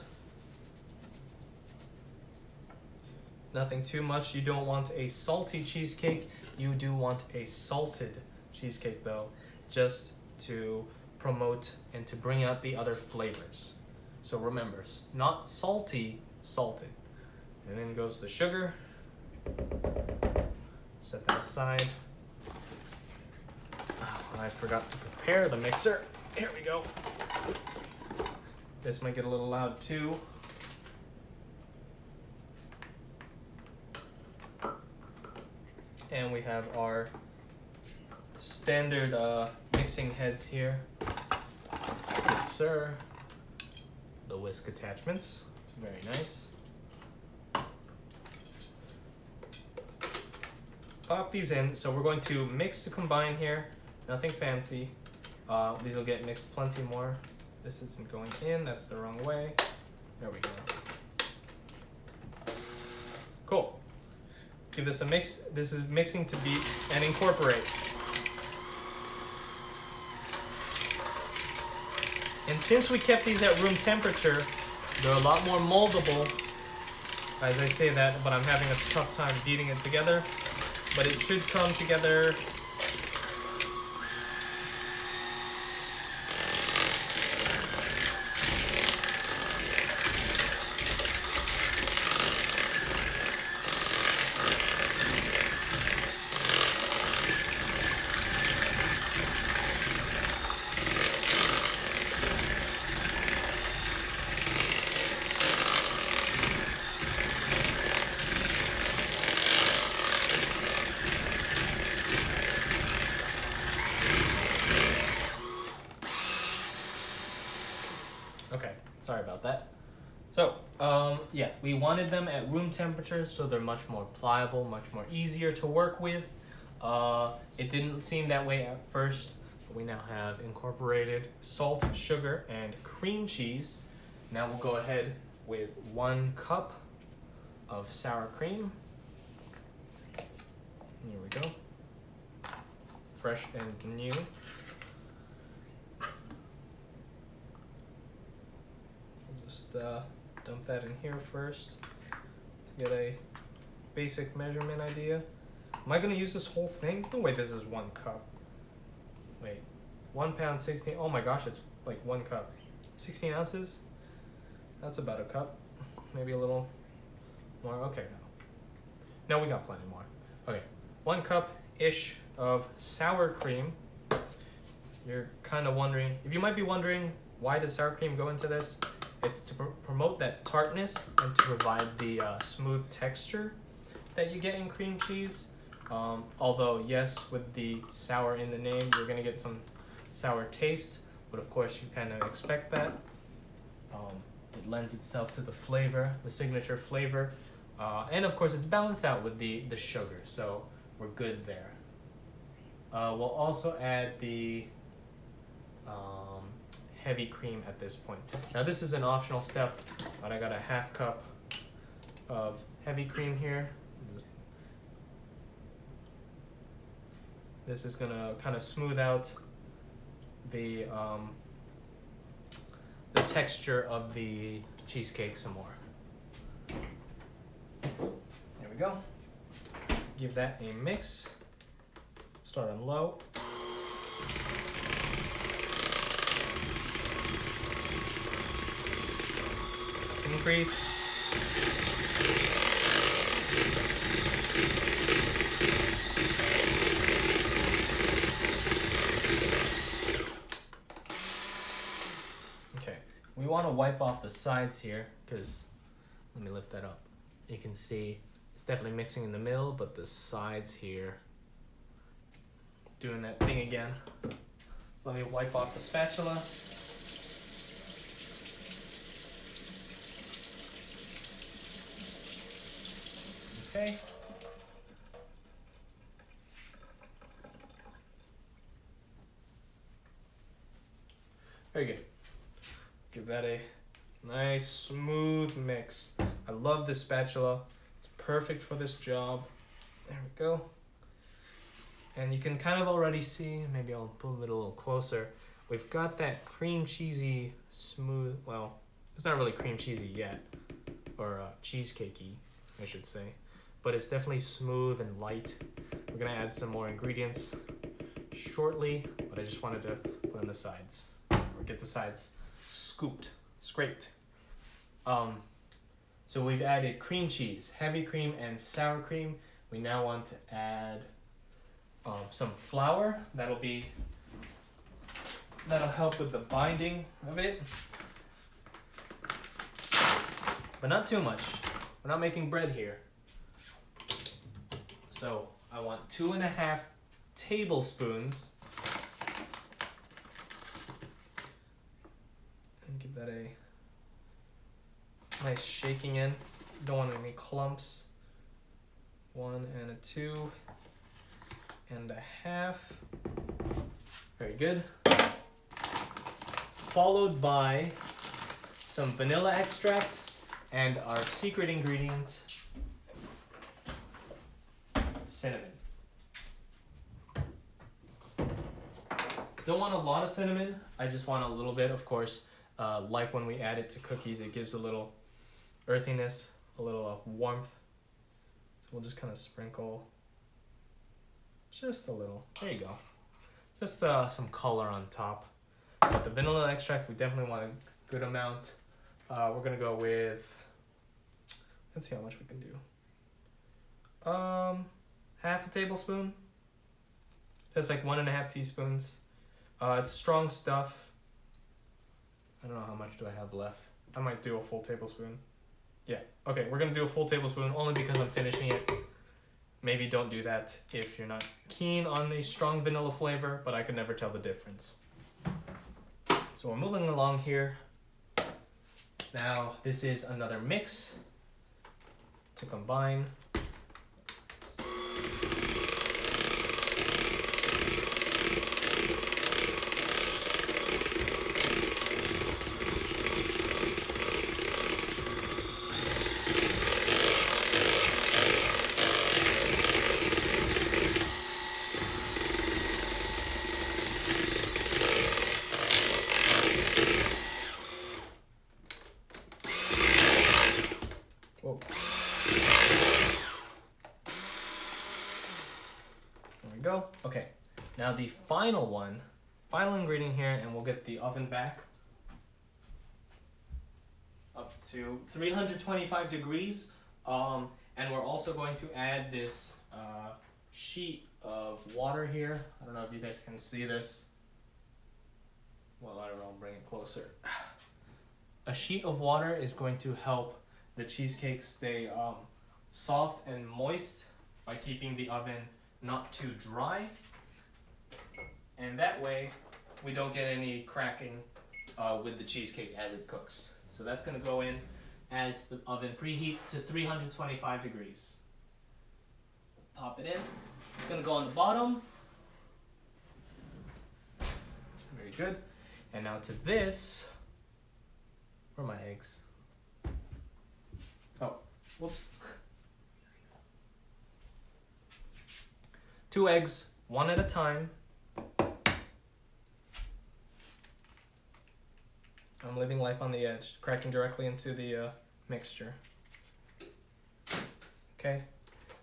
Nothing too much. You don't want a salty cheesecake. You do want a salted cheesecake though, just to promote and to bring out the other flavors. So remember, not salty, salted. And then goes the sugar. Set that aside. Oh, I forgot to prepare the mixer. Here we go. This might get a little loud too. And we have our standard mixing heads here. Yes, sir. The whisk attachments. Very nice. Pop these in. So we're going to mix to combine here. Nothing fancy. These will get mixed plenty more. This isn't going in. That's the wrong way. There we go. Cool. Give this a mix. This is mixing to beat and incorporate. And since we kept these at room temperature, they're a lot more moldable. As I say that, but I'm having a tough time beating it together. But it should come together. Okay, sorry about that. So, yeah, we wanted them at room temperature so they're much more pliable, much more easier to work with. It didn't seem that way at first, but we now have incorporated salt, sugar, and cream cheese. Now we'll go ahead with 1 cup of sour cream. Here we go. Fresh and new. Just dump that in here first to get a basic measurement idea. Am I gonna use this whole thing? No way, this is 1 cup. Wait, 1 pound, 16, oh my gosh, it's like 1 cup. 16 ounces? That's about a cup. Maybe a little more. Okay, no, we got plenty more. Okay, 1 cup-ish of sour cream. You're kind of wondering, if you might be wondering, why does sour cream go into this? It's to promote that tartness and to provide the smooth texture that you get in cream cheese. Although, yes, with the sour in the name, you're going to get some sour taste, but of course you kind of expect that. It lends itself to the flavor, the signature flavor, and of course it's balanced out with the sugar, so we're good there. We'll also add the heavy cream at this point. Now this is an optional step, but I got a 1/2 cup of heavy cream here. This is gonna kind of smooth out the texture of the cheesecake some more. There we go. Give that a mix. Start on low. Increase. Okay, we want to wipe off the sides here because, let me lift that up. You can see it's definitely mixing in the middle, but the sides here, doing that thing again. Let me wipe off the spatula. Okay. Very good. Give that a nice smooth mix. I love this spatula. It's perfect for this job. There we go. And you can kind of already see, maybe I'll pull it a little closer. We've got that cream cheesy smooth, well, it's not really cream cheesy yet, or cheesecakey, I should say. But it's definitely smooth and light. We're gonna add some more ingredients shortly, but I just wanted to put on the sides, or get the sides scraped. So we've added cream cheese, heavy cream, and sour cream. We now want to add some flour. That'll help with the binding of it, but not too much. We're not making bread here. So I want 2.5 tablespoons. And give that a nice shaking in. Don't want any clumps. 1 and a 2.5. Very good. Followed by some vanilla extract and our secret ingredient, cinnamon. Don't want a lot of cinnamon, I just want a little bit, of course. Like when we add it to cookies, it gives a little earthiness, a little warmth. So we'll just kind of sprinkle just a little. There you go. Just some color on top. But the vanilla extract, we definitely want a good amount. We're gonna go with, let's see how much we can do. 1/2 tablespoon. That's like 1.5 teaspoons. It's strong stuff. I don't know how much do I have left. I might do a full tablespoon. Yeah, okay, we're gonna do a full tablespoon only because I'm finishing it. Maybe don't do that if you're not keen on a strong vanilla flavor, but I could never tell the difference. So we're moving along here. Now this is another mix to combine. Whoa. There we go. Okay, now the final ingredient here, and we'll get the oven back. up to 325 degrees. And we're also going to add this sheet of water here. I don't know if you guys can see this. Well, I don't know, I'll bring it closer. A sheet of water is going to help the cheesecake stay soft and moist by keeping the oven not too dry. And that way we don't get any cracking with the cheesecake as it cooks. So that's going to go in as the oven preheats to 325 degrees. Pop it in. It's going to go on the bottom. Very good. And now to this. Where are my eggs? Oh, whoops. 2 eggs, one at a time. I'm living life on the edge, cracking directly into the mixture. Okay,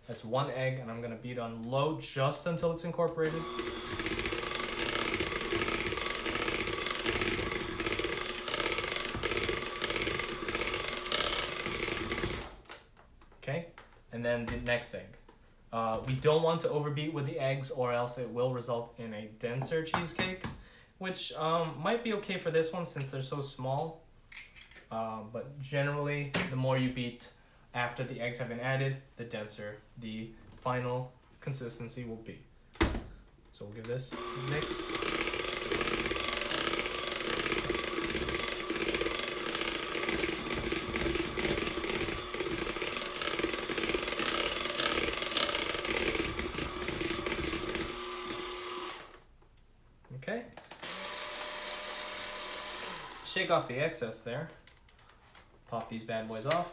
that's 1 egg, and I'm gonna beat on low just until it's incorporated. Okay, and then the next egg. We don't want to overbeat with the eggs, or else it will result in a denser cheesecake, which might be okay for this one since they're so small. But generally, the more you beat after the eggs have been added, the denser the final consistency will be. So we'll give this a mix. Okay. Shake off the excess there. Pop these bad boys off.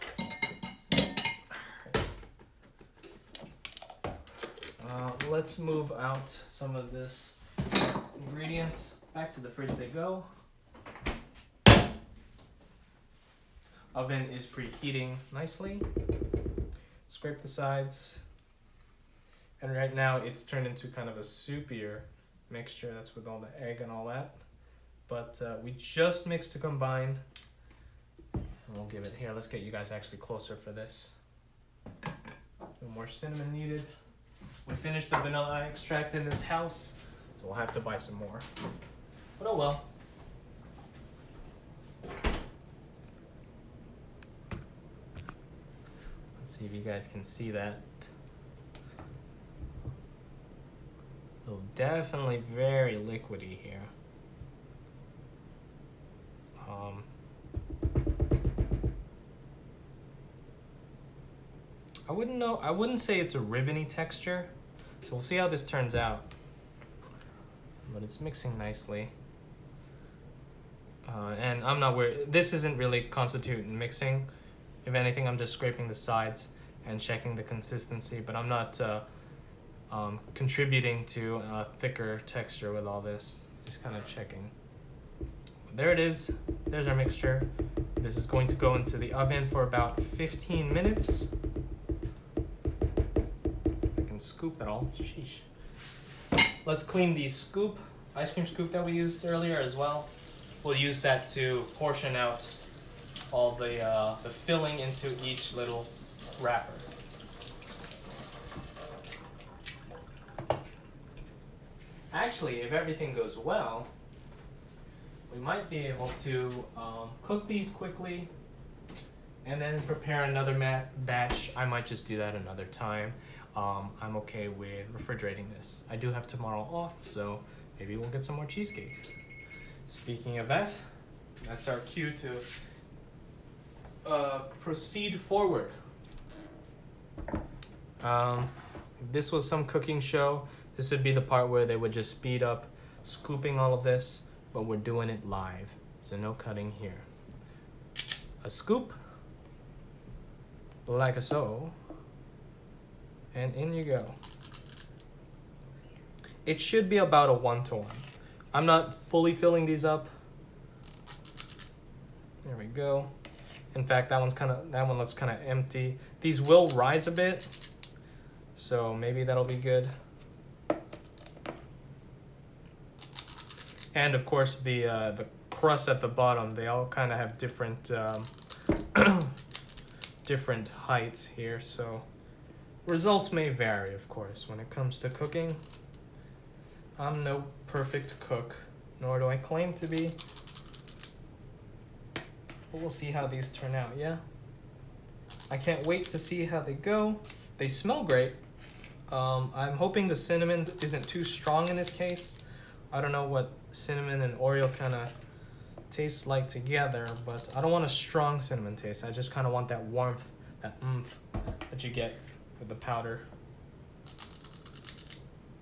Let's move out some of this ingredients. Back to the fridge they go. Oven is preheating nicely. Scrape the sides. And right now it's turned into kind of a soupier mixture. That's with all the egg and all that. But we just mixed to combine. And we'll give it here. Let's get you guys actually closer for this. No more cinnamon needed. We finished the vanilla extract in this house, so we'll have to buy some more. But oh well. Let's see if you guys can see that. Oh, definitely very liquidy here. I wouldn't say it's a ribbony texture, so we'll see how this turns out. But it's mixing nicely. And I'm not worried, this isn't really constituting mixing. If anything, I'm just scraping the sides and checking the consistency, but I'm not contributing to a thicker texture with all this. Just kind of checking. There it is. There's our mixture. This is going to go into the oven for about 15 minutes. I can scoop that all. Sheesh. Let's clean the scoop, ice cream scoop that we used earlier as well. We'll use that to portion out all the filling into each little wrapper. Actually, if everything goes well, we might be able to cook these quickly and then prepare another batch. I might just do that another time. I'm okay with refrigerating this. I do have tomorrow off, so maybe we'll get some more cheesecake. Speaking of that, that's our cue to proceed forward. If this was some cooking show, this would be the part where they would just speed up scooping all of this, but we're doing it live, so no cutting here. A scoop, like so, and in you go. It should be about a 1-to-1. I'm not fully filling these up. There we go. In fact, that one looks kind of empty. These will rise a bit, so maybe that'll be good. And of course, the crust at the bottom, they all kind of have different different heights here, so results may vary, of course, when it comes to cooking. I'm no perfect cook, nor do I claim to be. But we'll see how these turn out, yeah? I can't wait to see how they go. They smell great. I'm hoping the cinnamon isn't too strong in this case. I don't know what cinnamon and Oreo kind of taste like together, but I don't want a strong cinnamon taste. I just kind of want that warmth, that oomph that you get with the powder.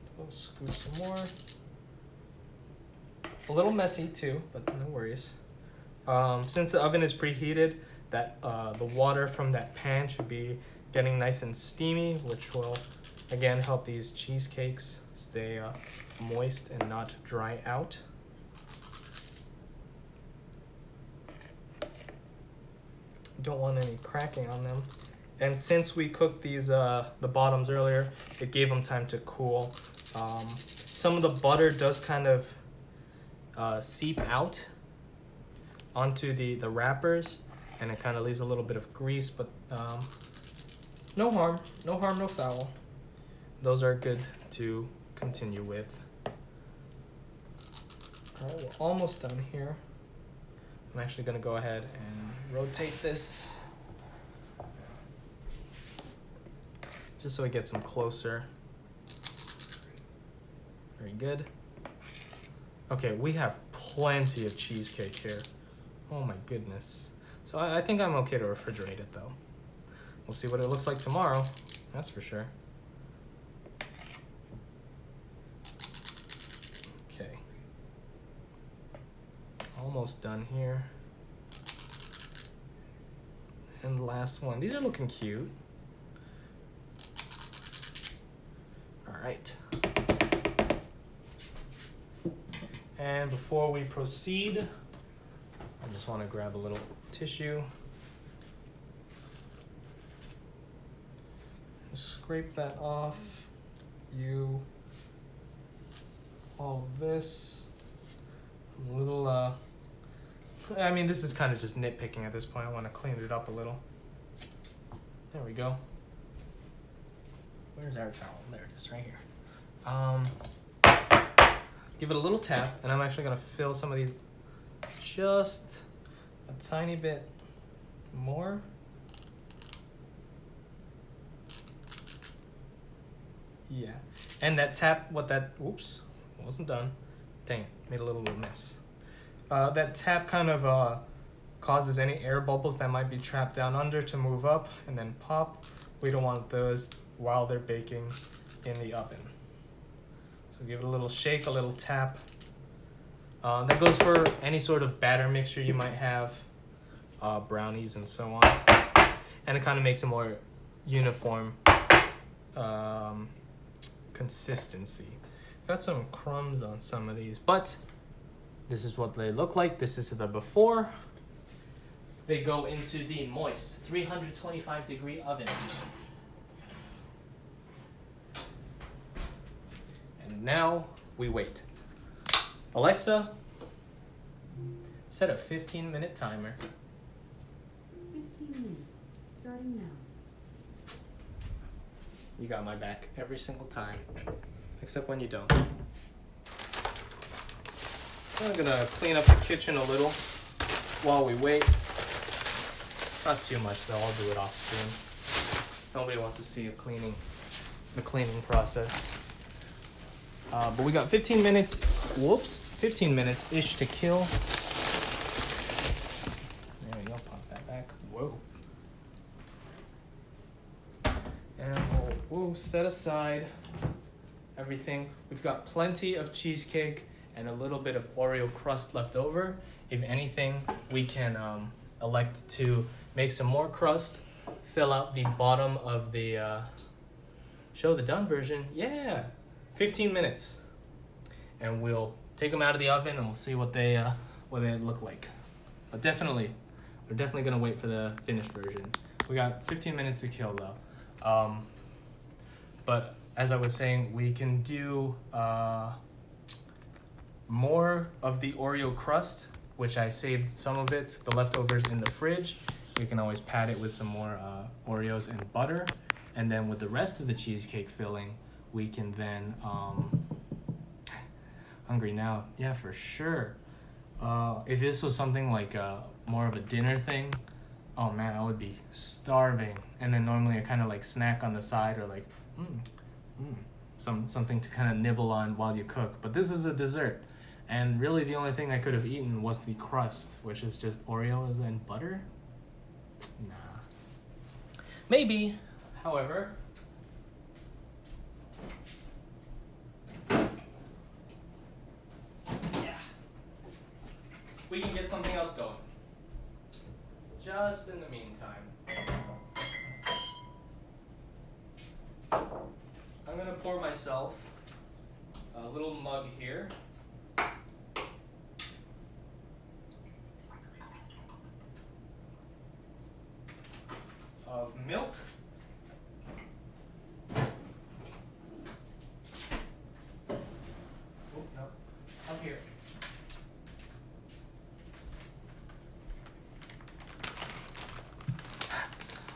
So we'll scoop some more. A little messy too, but no worries. Since the oven is preheated, that the water from that pan should be getting nice and steamy, which will again help these cheesecakes stay moist and not dry out. Don't want any cracking on them. And since we cooked these the bottoms earlier, it gave them time to cool. Some of the butter does kind of seep out onto the wrappers, and it kind of leaves a little bit of grease, but no harm, no foul. Those are good to continue with. All right, we're almost done here. I'm actually gonna go ahead and rotate this just so it gets them closer. Very good. Okay, we have plenty of cheesecake here. Oh my goodness. So I think I'm okay to refrigerate it though. We'll see what it looks like tomorrow, that's for sure. Okay. Almost done here. And the last one. These are looking cute. All right. And before we proceed, I just want to grab a little tissue. Scrape that off. All of this. A little, I mean, this is kind of just nitpicking at this point. I want to clean it up a little. There we go. Where's our towel? There it is, right here. Give it a little tap, and I'm actually gonna fill some of these just a tiny bit more. Yeah, and that tap, whoops, wasn't done. Dang it, made a little mess. That tap kind of causes any air bubbles that might be trapped down under to move up and then pop. We don't want those while they're baking in the oven. So give it a little shake, a little tap. That goes for any sort of batter mixture you might have, brownies and so on. And it kind of makes a more uniform consistency. Got some crumbs on some of these, but this is what they look like. This is the before. They go into the moist 325-degree oven. And now we wait. Alexa, set a 15-minute timer. 15 minutes, starting now. You got my back every single time, except when you don't. I'm gonna clean up the kitchen a little while we wait. Not too much though, I'll do it off screen. Nobody wants to see the cleaning process. But we got 15 minutes, 15 minutes-ish to kill. There we go, pop that back. Whoa. And we'll set aside everything. We've got plenty of cheesecake and a little bit of Oreo crust left over. If anything, we can elect to make some more crust, fill out the bottom of the, show the done version. Yeah, 15 minutes. And we'll take them out of the oven and we'll see what they look like. But definitely, we're definitely gonna wait for the finished version. We got 15 minutes to kill though. But as I was saying, we can do more of the Oreo crust, which I saved some of it, the leftovers in the fridge. we can always pat it with some more Oreos and butter. And then with the rest of the cheesecake filling, we can then, hungry now, yeah, for sure. If this was something like more of a dinner thing, oh man, I would be starving. And then normally I kind of like snack on the side, or like, something to kind of nibble on while you cook. But this is a dessert. And really the only thing I could have eaten was the crust, which is just Oreos and butter. Nah. Maybe, however, yeah, we can get something else going. Just in the meantime, I'm gonna pour myself a little mug here of milk. Oh, no. Up here.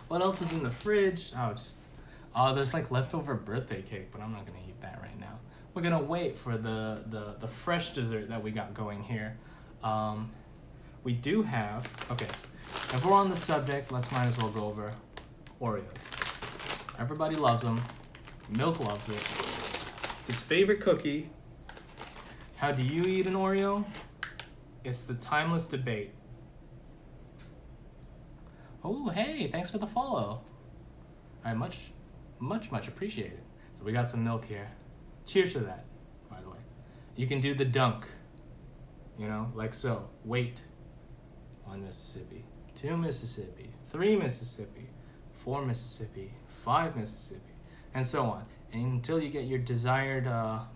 What else is in the fridge? There's like leftover birthday cake, but I'm not gonna eat that right now. We're gonna wait for the fresh dessert that we got going here. We do have, okay, if we're on the subject, might as well go over Oreos. Everybody loves them. Milk loves it. It's its favorite cookie. How do you eat an Oreo? It's the timeless debate. Oh, hey, thanks for the follow. I much appreciate it. So we got some milk here. Cheers to that, by the way. You can do the dunk, like so. Wait. 1 Mississippi, 2 Mississippi, 3 Mississippi, 4 Mississippi, 5 Mississippi, and so on, until you get your desired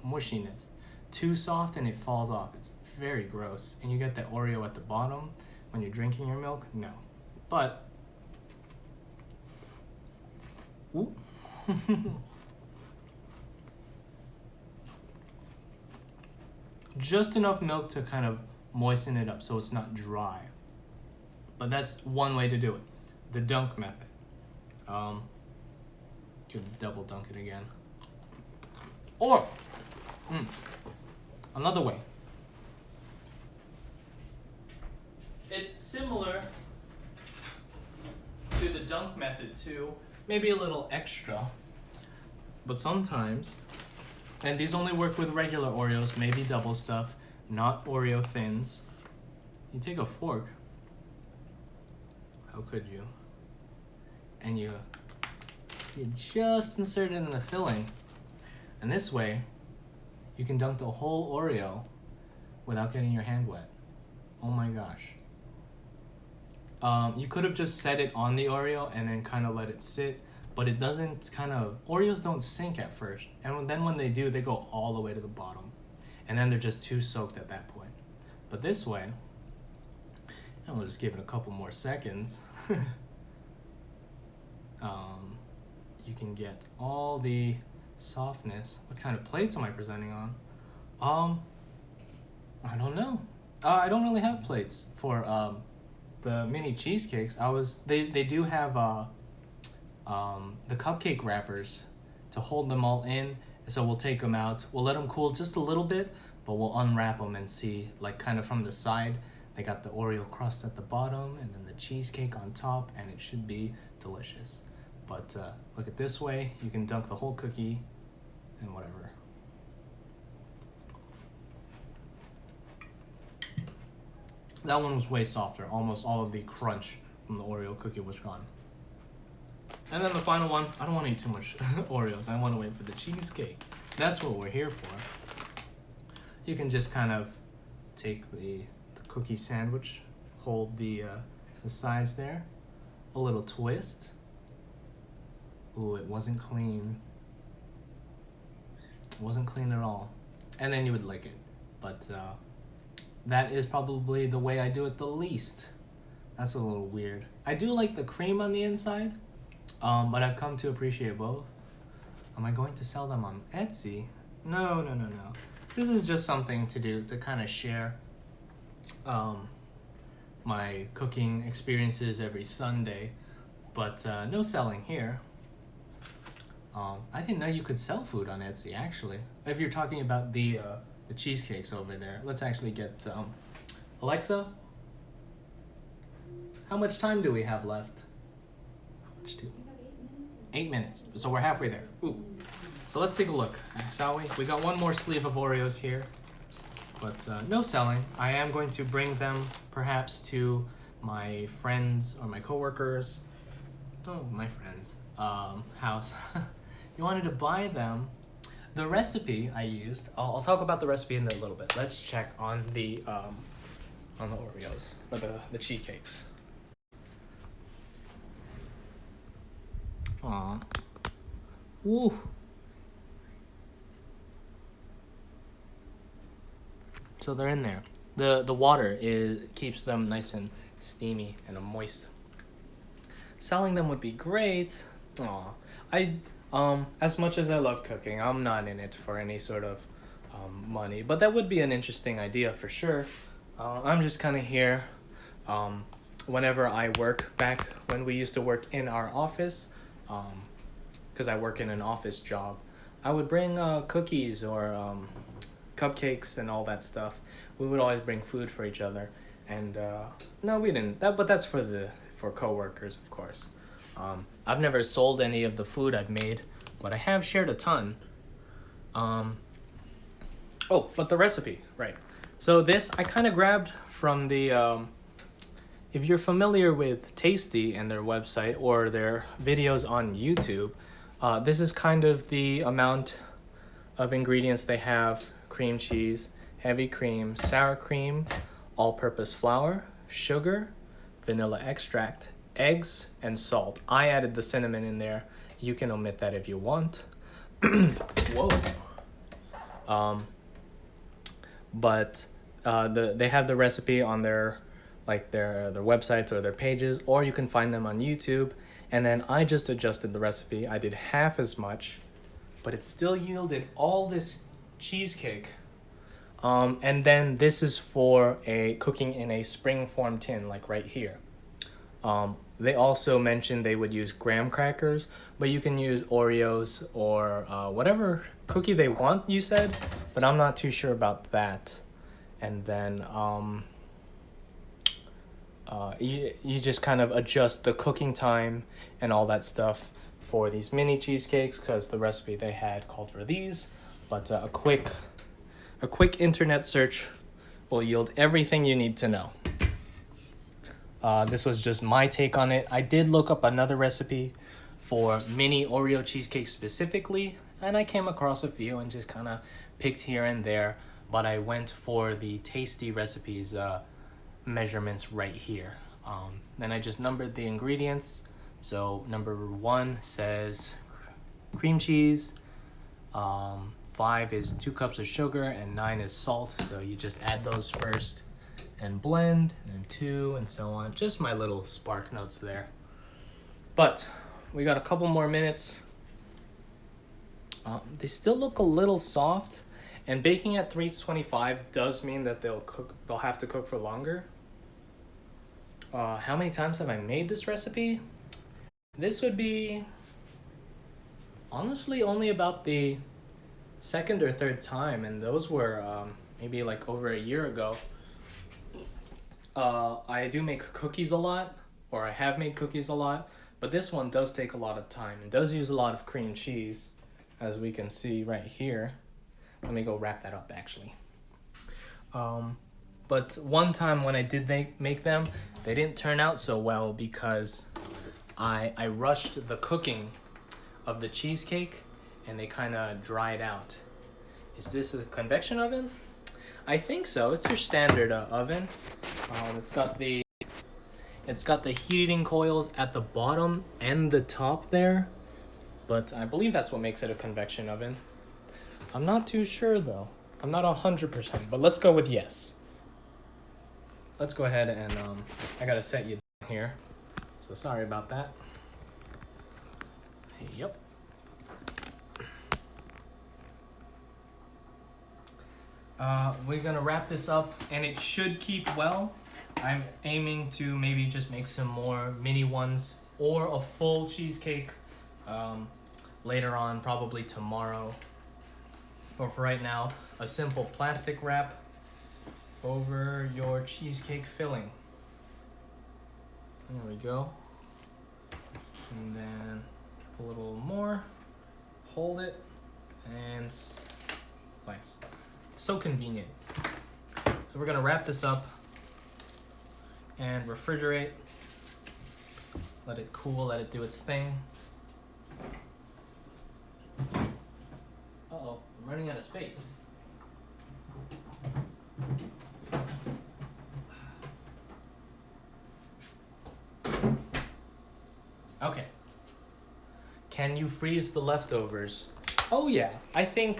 mushiness. Too soft and it falls off. It's very gross. And you get that Oreo at the bottom when you're drinking your milk. No. But just enough milk to kind of moisten it up so it's not dry. But that's one way to do it. The dunk method. Could double dunk it again. Or another way. It's similar to the dunk method too, maybe a little extra. But sometimes, and these only work with regular Oreos, maybe double stuff, not Oreo thins. You take a fork. How could you? And you just insert it in the filling. And this way, you can dunk the whole Oreo without getting your hand wet. Oh my gosh. You could have just set it on the Oreo and then kind of let it sit, but it doesn't Oreos don't sink at first. And then when they do, they go all the way to the bottom. And then they're just too soaked at that point. But this way, and we'll just give it a couple more seconds. You can get all the softness. What kind of plates am I presenting on? I don't know. I don't really have plates for the mini cheesecakes. They do have the cupcake wrappers to hold them all in. So we'll take them out. We'll let them cool just a little bit, but we'll unwrap them and see, like, kind of from the side. They got the Oreo crust at the bottom and then the cheesecake on top, and it should be delicious. But look at this way. You can dunk the whole cookie and whatever. That one was way softer. Almost all of the crunch from the Oreo cookie was gone. And then the final one, I don't want to eat too much Oreos. I want to wait for the cheesecake. That's what we're here for. You can just kind of take the cookie sandwich, hold the sides there, a little twist. Ooh, it wasn't clean. It wasn't clean at all. And then you would lick it. But that is probably the way I do it the least. That's a little weird. I do like the cream on the inside, but I've come to appreciate both. Am I going to sell them on Etsy? No. This is just something to do, to kind of share my cooking experiences every Sunday, but no selling here. I didn't know you could sell food on Etsy, actually. If you're talking about the cheesecakes over there, let's actually get Alexa. How much time do we have left? How much do? 8 minutes. So we're halfway there. Ooh. So let's take a look, shall we? We got one more sleeve of Oreos here, but no selling. I am going to bring them perhaps to my friends or my coworkers. Oh, my friends. House. You wanted to buy them. The recipe I used. I'll talk about the recipe in a little bit. Let's check on the Oreos or the cheesecakes. Aw. Woo. So they're in there. The water keeps them nice and steamy and moist. Selling them would be great. Aw. As much as I love cooking, I'm not in it for any sort of money, but that would be an interesting idea for sure. I'm just kind of here whenever I work, back when we used to work in our office, because I work in an office job, I would bring cookies or cupcakes and all that stuff. We would always bring food for each other, and no, we didn't. But that's for coworkers, of course. I've never sold any of the food I've made, but I have shared a ton. Oh, but the recipe, right. So this I kind of grabbed from the, if you're familiar with Tasty and their website or their videos on YouTube, this is kind of the amount of ingredients they have: cream cheese, heavy cream, sour cream, all-purpose flour, sugar, vanilla extract, eggs, and salt. I added the cinnamon in there. You can omit that if you want. Whoa. But they have the recipe on their websites or their pages, or you can find them on YouTube. And then I just adjusted the recipe. I did half as much, but it still yielded all this cheesecake. And then this is for cooking in a spring form tin, like right here. They also mentioned they would use graham crackers, but you can use Oreos or whatever cookie they want, you said, but I'm not too sure about that. And then you just kind of adjust the cooking time and all that stuff for these mini cheesecakes, because the recipe they had called for these. But a quick internet search will yield everything you need to know. This was just my take on it. I did look up another recipe for mini Oreo cheesecake specifically, and I came across a few and just kind of picked here and there, but I went for the Tasty recipes measurements right here. Then I just numbered the ingredients. So number 1 says cream cheese, 5 is 2 cups of sugar, and 9 is salt. So you just add those first and blend, and 2, and so on. Just my little spark notes there. But we got a couple more minutes. They still look a little soft, and baking at 325 does mean that they'll have to cook for longer. How many times have I made this recipe? This would be honestly only about the second or third time, and those were maybe like over a year ago. I do make cookies a lot, or I have made cookies a lot, but this one does take a lot of time. It does use a lot of cream cheese, as we can see right here. Let me go wrap that up, actually. But one time when I did make them, they didn't turn out so well because I rushed the cooking of the cheesecake, and they kind of dried out. Is this a convection oven? I think so. It's your standard oven. It's got the heating coils at the bottom and the top there, but I believe that's what makes it a convection oven. I'm not too sure though. I'm not 100%, but let's go with yes. Let's go ahead and I gotta set you down here, so sorry about that. Yep. We're gonna wrap this up, and it should keep well. I'm aiming to maybe just make some more mini ones or a full cheesecake later on, probably tomorrow. But for right now, a simple plastic wrap over your cheesecake filling. There we go. And then a little more, hold it, and nice. So convenient. So we're gonna wrap this up and refrigerate. Let it cool, let it do its thing. Uh-oh, I'm running out of space. Okay. Can you freeze the leftovers? Oh yeah, I think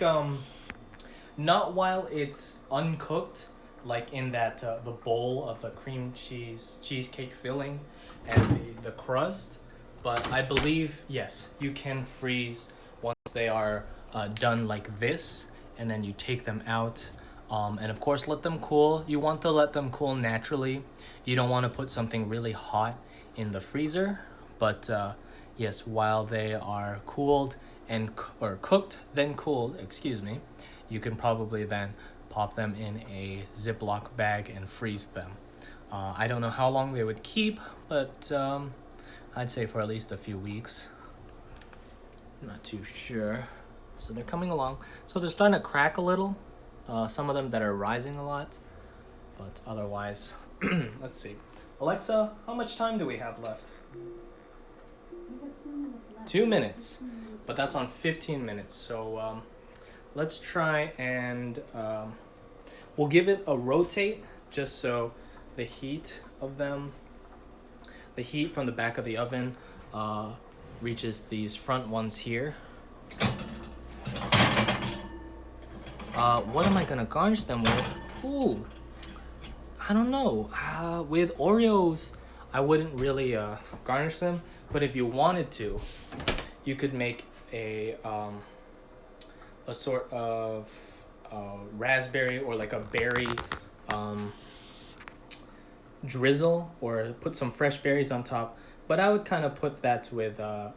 not while it's uncooked, like in that the bowl of the cream cheese cheesecake filling and the crust, but I believe yes, you can freeze once they are done like this, and then you take them out, and of course let them cool. You want to let them cool naturally. You don't want to put something really hot in the freezer, but yes, while they are cooled and or cooked then cooled, excuse me, you can probably then pop them in a Ziploc bag and freeze them. I don't know how long they would keep, but I'd say for at least a few weeks. I'm not too sure. So they're coming along. So they're starting to crack a little. Some of them that are rising a lot, but otherwise, let's see. Alexa, how much time do we have left? We have 2 minutes left. 2 minutes, but that's on 15 minutes. So let's try and we'll give it a rotate just so the heat of them, the heat from the back of the oven reaches these front ones here. What am I gonna garnish them with? Ooh, I don't know. With Oreos, I wouldn't really garnish them, but if you wanted to, you could make a sort of raspberry or like a berry drizzle, or put some fresh berries on top. But I would kind of put that with a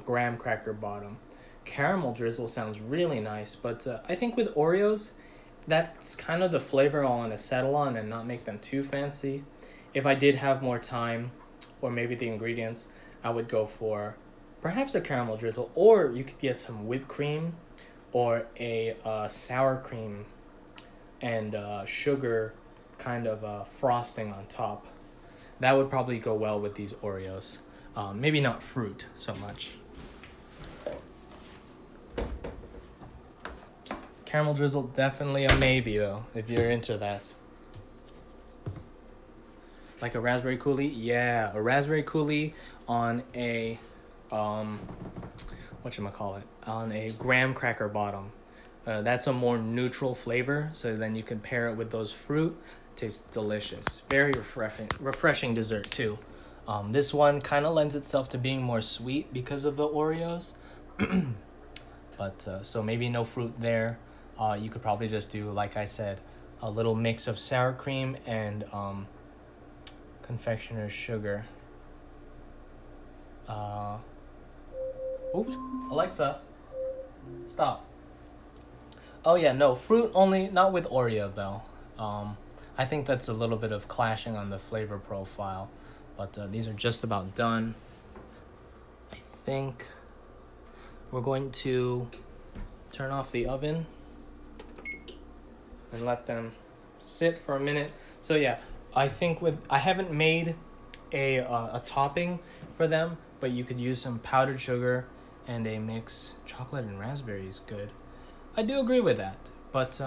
graham cracker bottom. Caramel drizzle sounds really nice, but I think with Oreos, that's kind of the flavor I want to settle on and not make them too fancy. If I did have more time, or maybe the ingredients, I would go for perhaps a caramel drizzle, or you could get some whipped cream or a sour cream and sugar kind of frosting on top. That would probably go well with these Oreos. Maybe not fruit so much. Caramel drizzle, definitely a maybe though, if you're into that. Like a raspberry coulis? Yeah, a raspberry coulis on a whatchamacallit? On a graham cracker bottom. That's a more neutral flavor, so then you can pair it with those fruit. Tastes delicious. Very refreshing dessert too. This one kind of lends itself to being more sweet because of the Oreos. But so maybe no fruit there. You could probably just do, like I said, a little mix of sour cream and confectioner's sugar. Oops, Alexa, stop. Oh yeah, no, fruit only, not with Oreo though. I think that's a little bit of clashing on the flavor profile, but these are just about done. I think we're going to turn off the oven and let them sit for a minute. So yeah, I think I haven't made a topping for them, but you could use some powdered sugar and a mix. Chocolate and raspberry is good. I do agree with that, but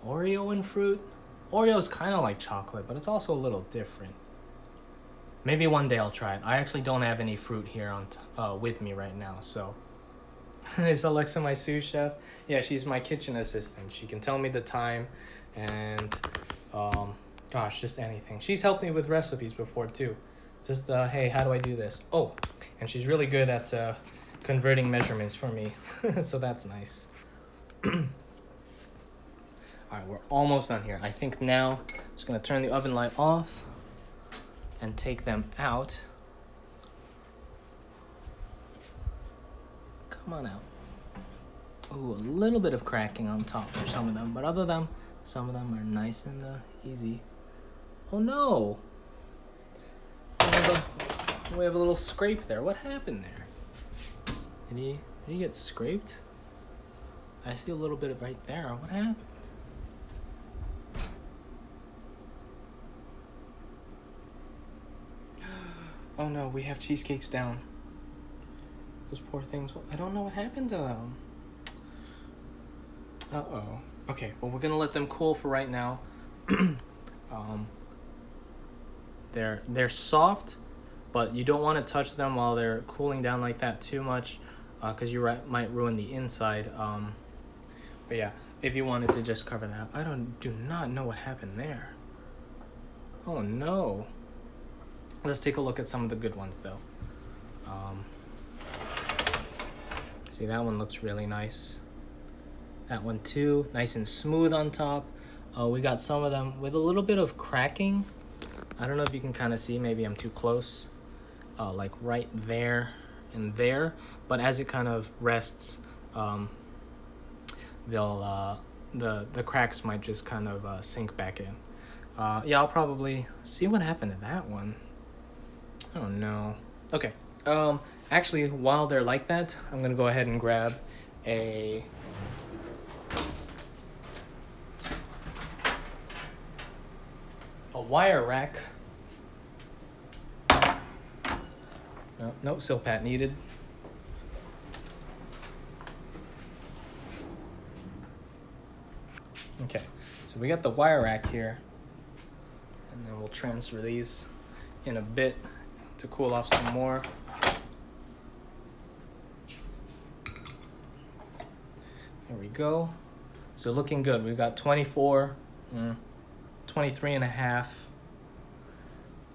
Oreo and fruit? Oreo is kind of like chocolate, but it's also a little different. Maybe one day I'll try it. I actually don't have any fruit here on with me right now, so. Is Alexa my sous chef? Yeah, she's my kitchen assistant. She can tell me the time and, gosh, just anything. She's helped me with recipes before too. Just, hey, how do I do this? Oh, and she's really good at converting measurements for me, so that's nice. Alright, we're almost done here. I think now I'm just gonna turn the oven light off and take them out. Come on out. Ooh, a little bit of cracking on top for some of them, but other than some of them are nice and easy. Oh no! We have a little scrape there. What happened there? Did he get scraped? I see a little bit of right there. What happened? Oh no, we have cheesecakes down. Those poor things. I don't know what happened to them. Uh-oh. Okay, well, we're gonna let them cool for right now. They're soft, but you don't want to touch them while they're cooling down like that too much, because you might ruin the inside. But yeah, if you wanted to just cover that, I do not know what happened there. Oh no. Let's take a look at some of the good ones though. See, that one looks really nice. That one too, nice and smooth on top. We got some of them with a little bit of cracking. I don't know if you can kind of see, maybe I'm too close. Like right there and there. But as it kind of rests, the cracks might just kind of sink back in. Yeah, I'll probably see what happened to that one. Oh no. Okay. Actually, while they're like that, I'm gonna go ahead and grab a wire rack. No silpat needed. Okay, so we got the wire rack here, and then we'll transfer these in a bit to cool off some more. There we go. So looking good. We've got 23 and a half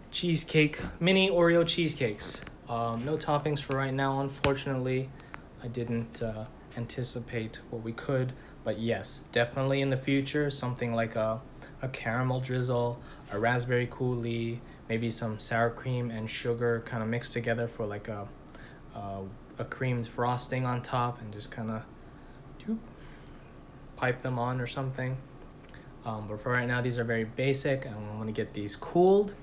cheesecake, mini Oreo cheesecakes. No toppings for right now, unfortunately. I didn't anticipate what we could, but yes, definitely in the future, something like a caramel drizzle, a raspberry coulis, maybe some sour cream and sugar kind of mixed together for like a creamed frosting on top, and just kind of pipe them on or something. But for right now, these are very basic, and I want to get these cooled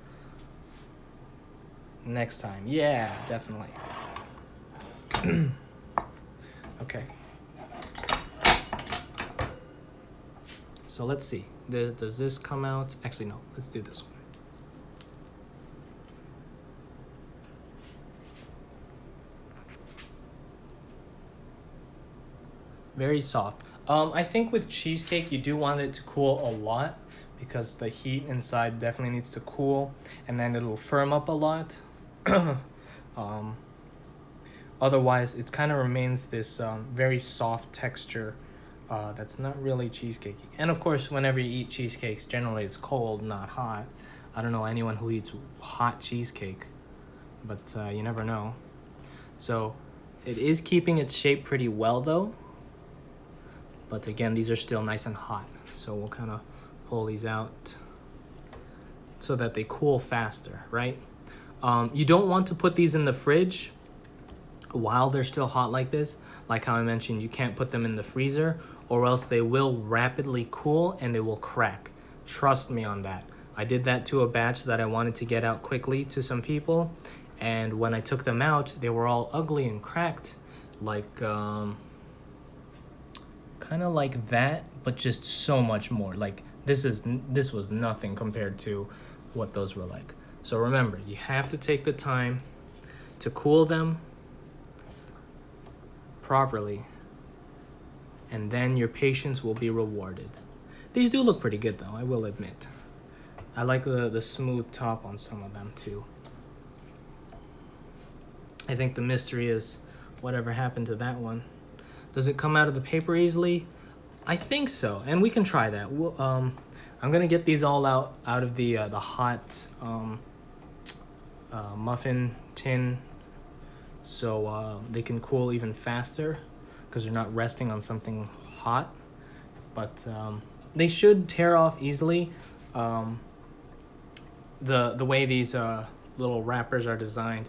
next time. Yeah, definitely. Okay. So let's see. Does this come out? Actually, no. Let's do this one. Very soft. I think with cheesecake, you do want it to cool a lot, because the heat inside definitely needs to cool, and then it'll firm up a lot. Otherwise, it kind of remains this very soft texture that's not really cheesecakey. And of course, whenever you eat cheesecakes, generally it's cold, not hot. I don't know anyone who eats hot cheesecake, but you never know. So it is keeping its shape pretty well though. But again, these are still nice and hot. So we'll kind of pull these out so that they cool faster, right? You don't want to put these in the fridge while they're still hot like this. Like how I mentioned, you can't put them in the freezer, or else they will rapidly cool and they will crack. Trust me on that. I did that to a batch that I wanted to get out quickly to some people, and when I took them out, they were all ugly and cracked, like kind of like that, but just so much more. Like this was nothing compared to what those were like. So remember, you have to take the time to cool them properly, and then your patience will be rewarded. These do look pretty good though, I will admit. I like the smooth top on some of them too. I think the mystery is whatever happened to that one. Does it come out of the paper easily? I think so, and we can try that. I'm gonna get these all out of the hot muffin tin, so they can cool even faster, because they're not resting on something hot. But they should tear off easily. The way these little wrappers are designed,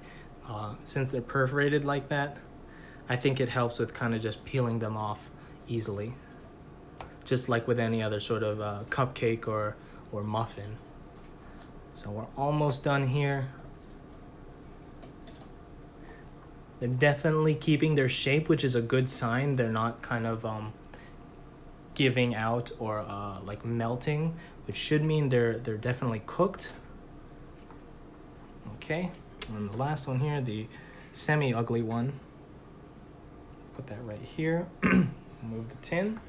since they're perforated like that, I think it helps with kind of just peeling them off easily, just like with any other sort of cupcake or muffin. So we're almost done here. They're definitely keeping their shape, which is a good sign. They're not kind of giving out or like melting, which should mean they're definitely cooked. Okay, and the last one here, the semi-ugly one. Put that right here. Move the tin.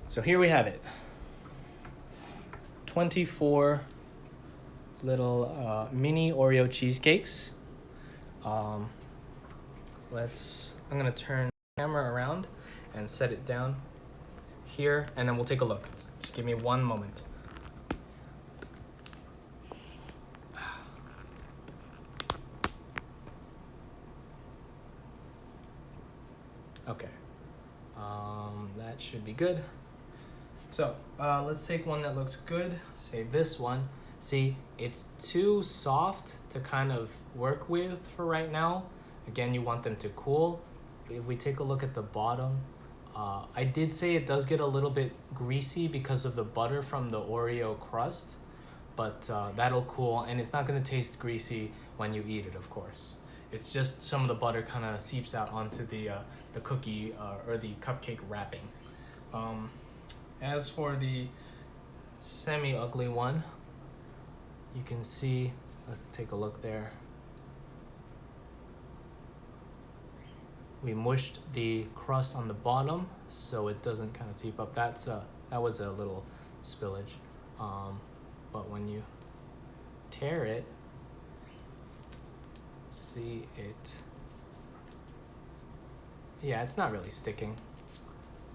So here we have it. 24 little mini Oreo cheesecakes. I'm gonna turn the camera around and set it down here, and then we'll take a look. Just give me one moment. Okay, that should be good. So let's take one that looks good. Say this one. See, it's too soft to kind of work with for right now. Again, you want them to cool. If we take a look at the bottom, I did say it does get a little bit greasy because of the butter from the Oreo crust, but that'll cool, and it's not gonna taste greasy when you eat it, of course. It's just some of the butter kind of seeps out onto the cookie or the cupcake wrapping. As for the semi-ugly one, you can see, let's take a look there. We mushed the crust on the bottom so it doesn't kind of seep up. That was a little spillage. But when you tear it, see it, yeah, it's not really sticking.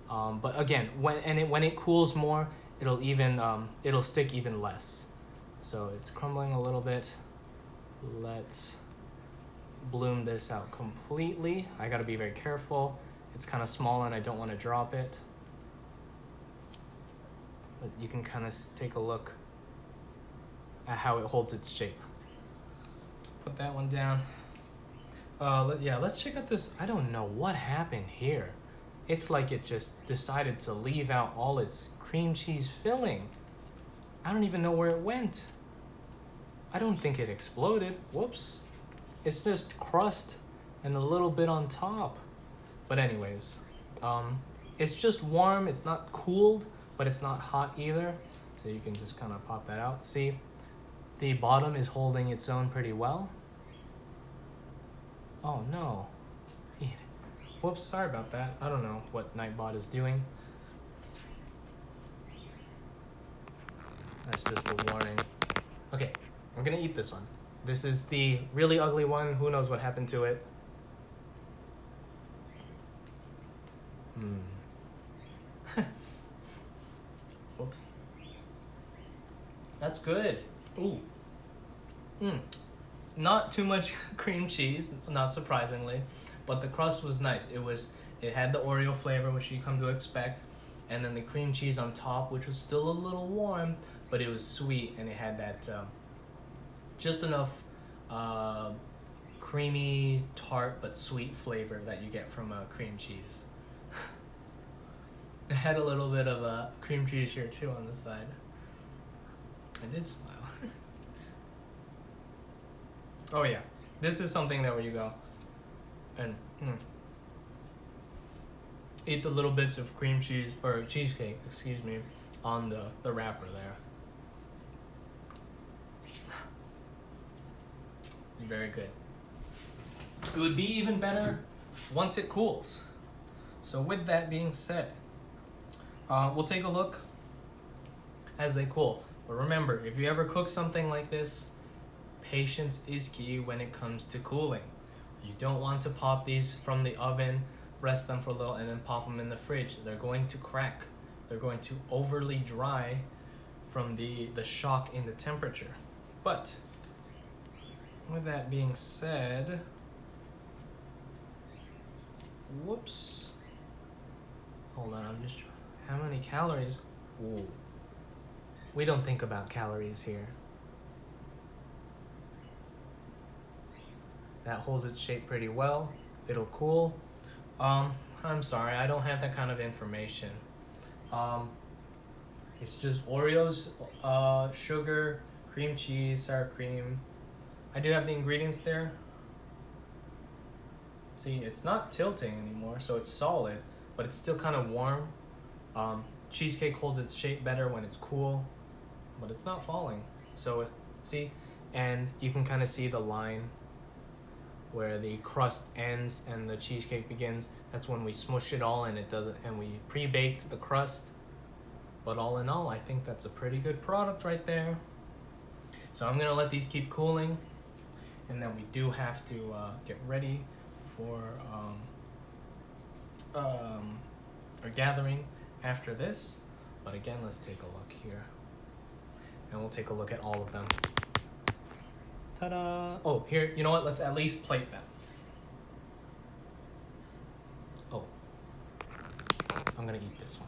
But again, when it cools more, it'll stick even less. So it's crumbling a little bit. Let's bloom this out completely. I gotta be very careful. It's kind of small and I don't want to drop it. But you can kind of take a look at how it holds its shape. Put that one down. Let's check out this. I don't know what happened here. It's like it just decided to leave out all its cream cheese filling. I don't even know where it went. I don't think it exploded. Whoops. It's just crust and a little bit on top. But anyways, it's just warm. It's not cooled, but it's not hot either. So you can just kind of pop that out. See, the bottom is holding its own pretty well. Oh no. Whoops, sorry about that. I don't know what Nightbot is doing. That's just a warning. Okay, I'm gonna eat this one. This is the really ugly one. Who knows what happened to it? Whoops. That's good. Ooh. Not too much cream cheese, not surprisingly, but the crust was nice. It had the Oreo flavor, which you come to expect, and then the cream cheese on top, which was still a little warm, but it was sweet, and it had that just enough creamy, tart, but sweet flavor that you get from cream cheese. It had a little bit of cream cheese here too on the side. I did smile. Oh yeah, this is something that where you go and eat the little bits of cream cheese or cheesecake, excuse me, on the wrapper there. Very good. It would be even better once it cools. So with that being said, we'll take a look as they cool. But remember, if you ever cook something like this, patience is key when it comes to cooling. You don't want to pop these from the oven, rest them for a little, and then pop them in the fridge. They're going to crack. They're going to overly dry from the shock in the temperature. But with that being said, whoops. Hold on, I'm just. How many calories? Ooh. We don't think about calories here. That holds its shape pretty well. It'll cool. I'm sorry, I don't have that kind of information. It's just Oreos, sugar, cream cheese, sour cream. I do have the ingredients there. See, it's not tilting anymore, so it's solid, but it's still kind of warm. Cheesecake holds its shape better when it's cool, but it's not falling. So, see, and you can kind of see the line where the crust ends and the cheesecake begins. That's when we smush it all and it doesn't, and we pre-baked the crust. But all in all, I think that's a pretty good product right there. So I'm gonna let these keep cooling, and then we do have to get ready for our gathering after this. But again, let's take a look here, and we'll take a look at all of them. Ta-da! Oh, here, you know what? Let's at least plate them. Oh, I'm gonna eat this one.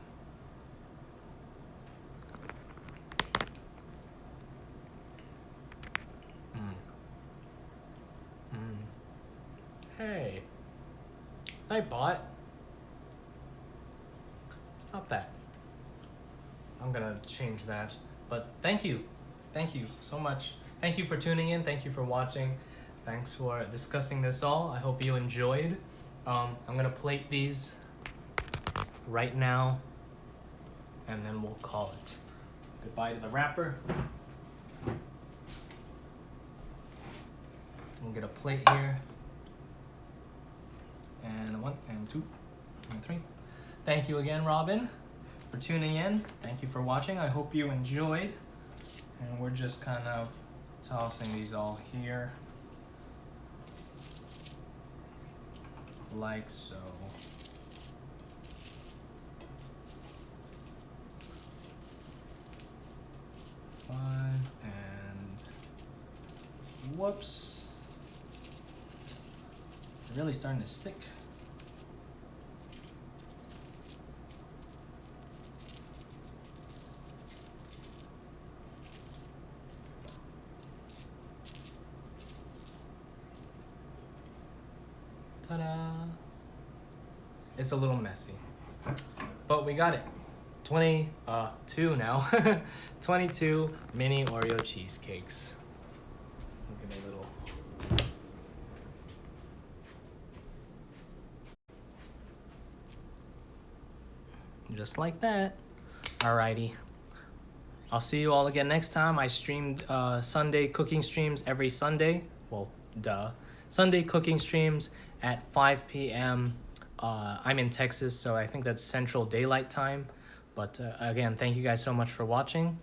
Hey, I bought. Stop that. I'm gonna change that. But thank you so much. Thank you for tuning in. Thank you for watching. Thanks for discussing this all. I hope you enjoyed. I'm gonna plate these right now, and then we'll call it goodbye to the wrapper. We'll get a plate here. And 1 and 2 and 3. Thank you again, Robin, for tuning in. Thank you for watching. I hope you enjoyed. And we're just kind of tossing these all here. Like so. Fine, and whoops. It's really starting to stick. Ta-da! It's a little messy, but we got it. 22 now. 22 mini Oreo cheesecakes. Look at a little. Just like that. Alrighty. I'll see you all again next time. I streamed Sunday cooking streams every Sunday. Well, duh. Sunday cooking streams at 5 p.m. I'm in Texas, so I think that's Central Daylight Time. But again, thank you guys so much for watching.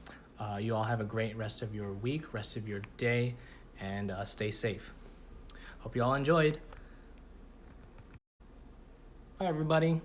You all have a great rest of your week, rest of your day, and stay safe. Hope you all enjoyed. Bye, everybody.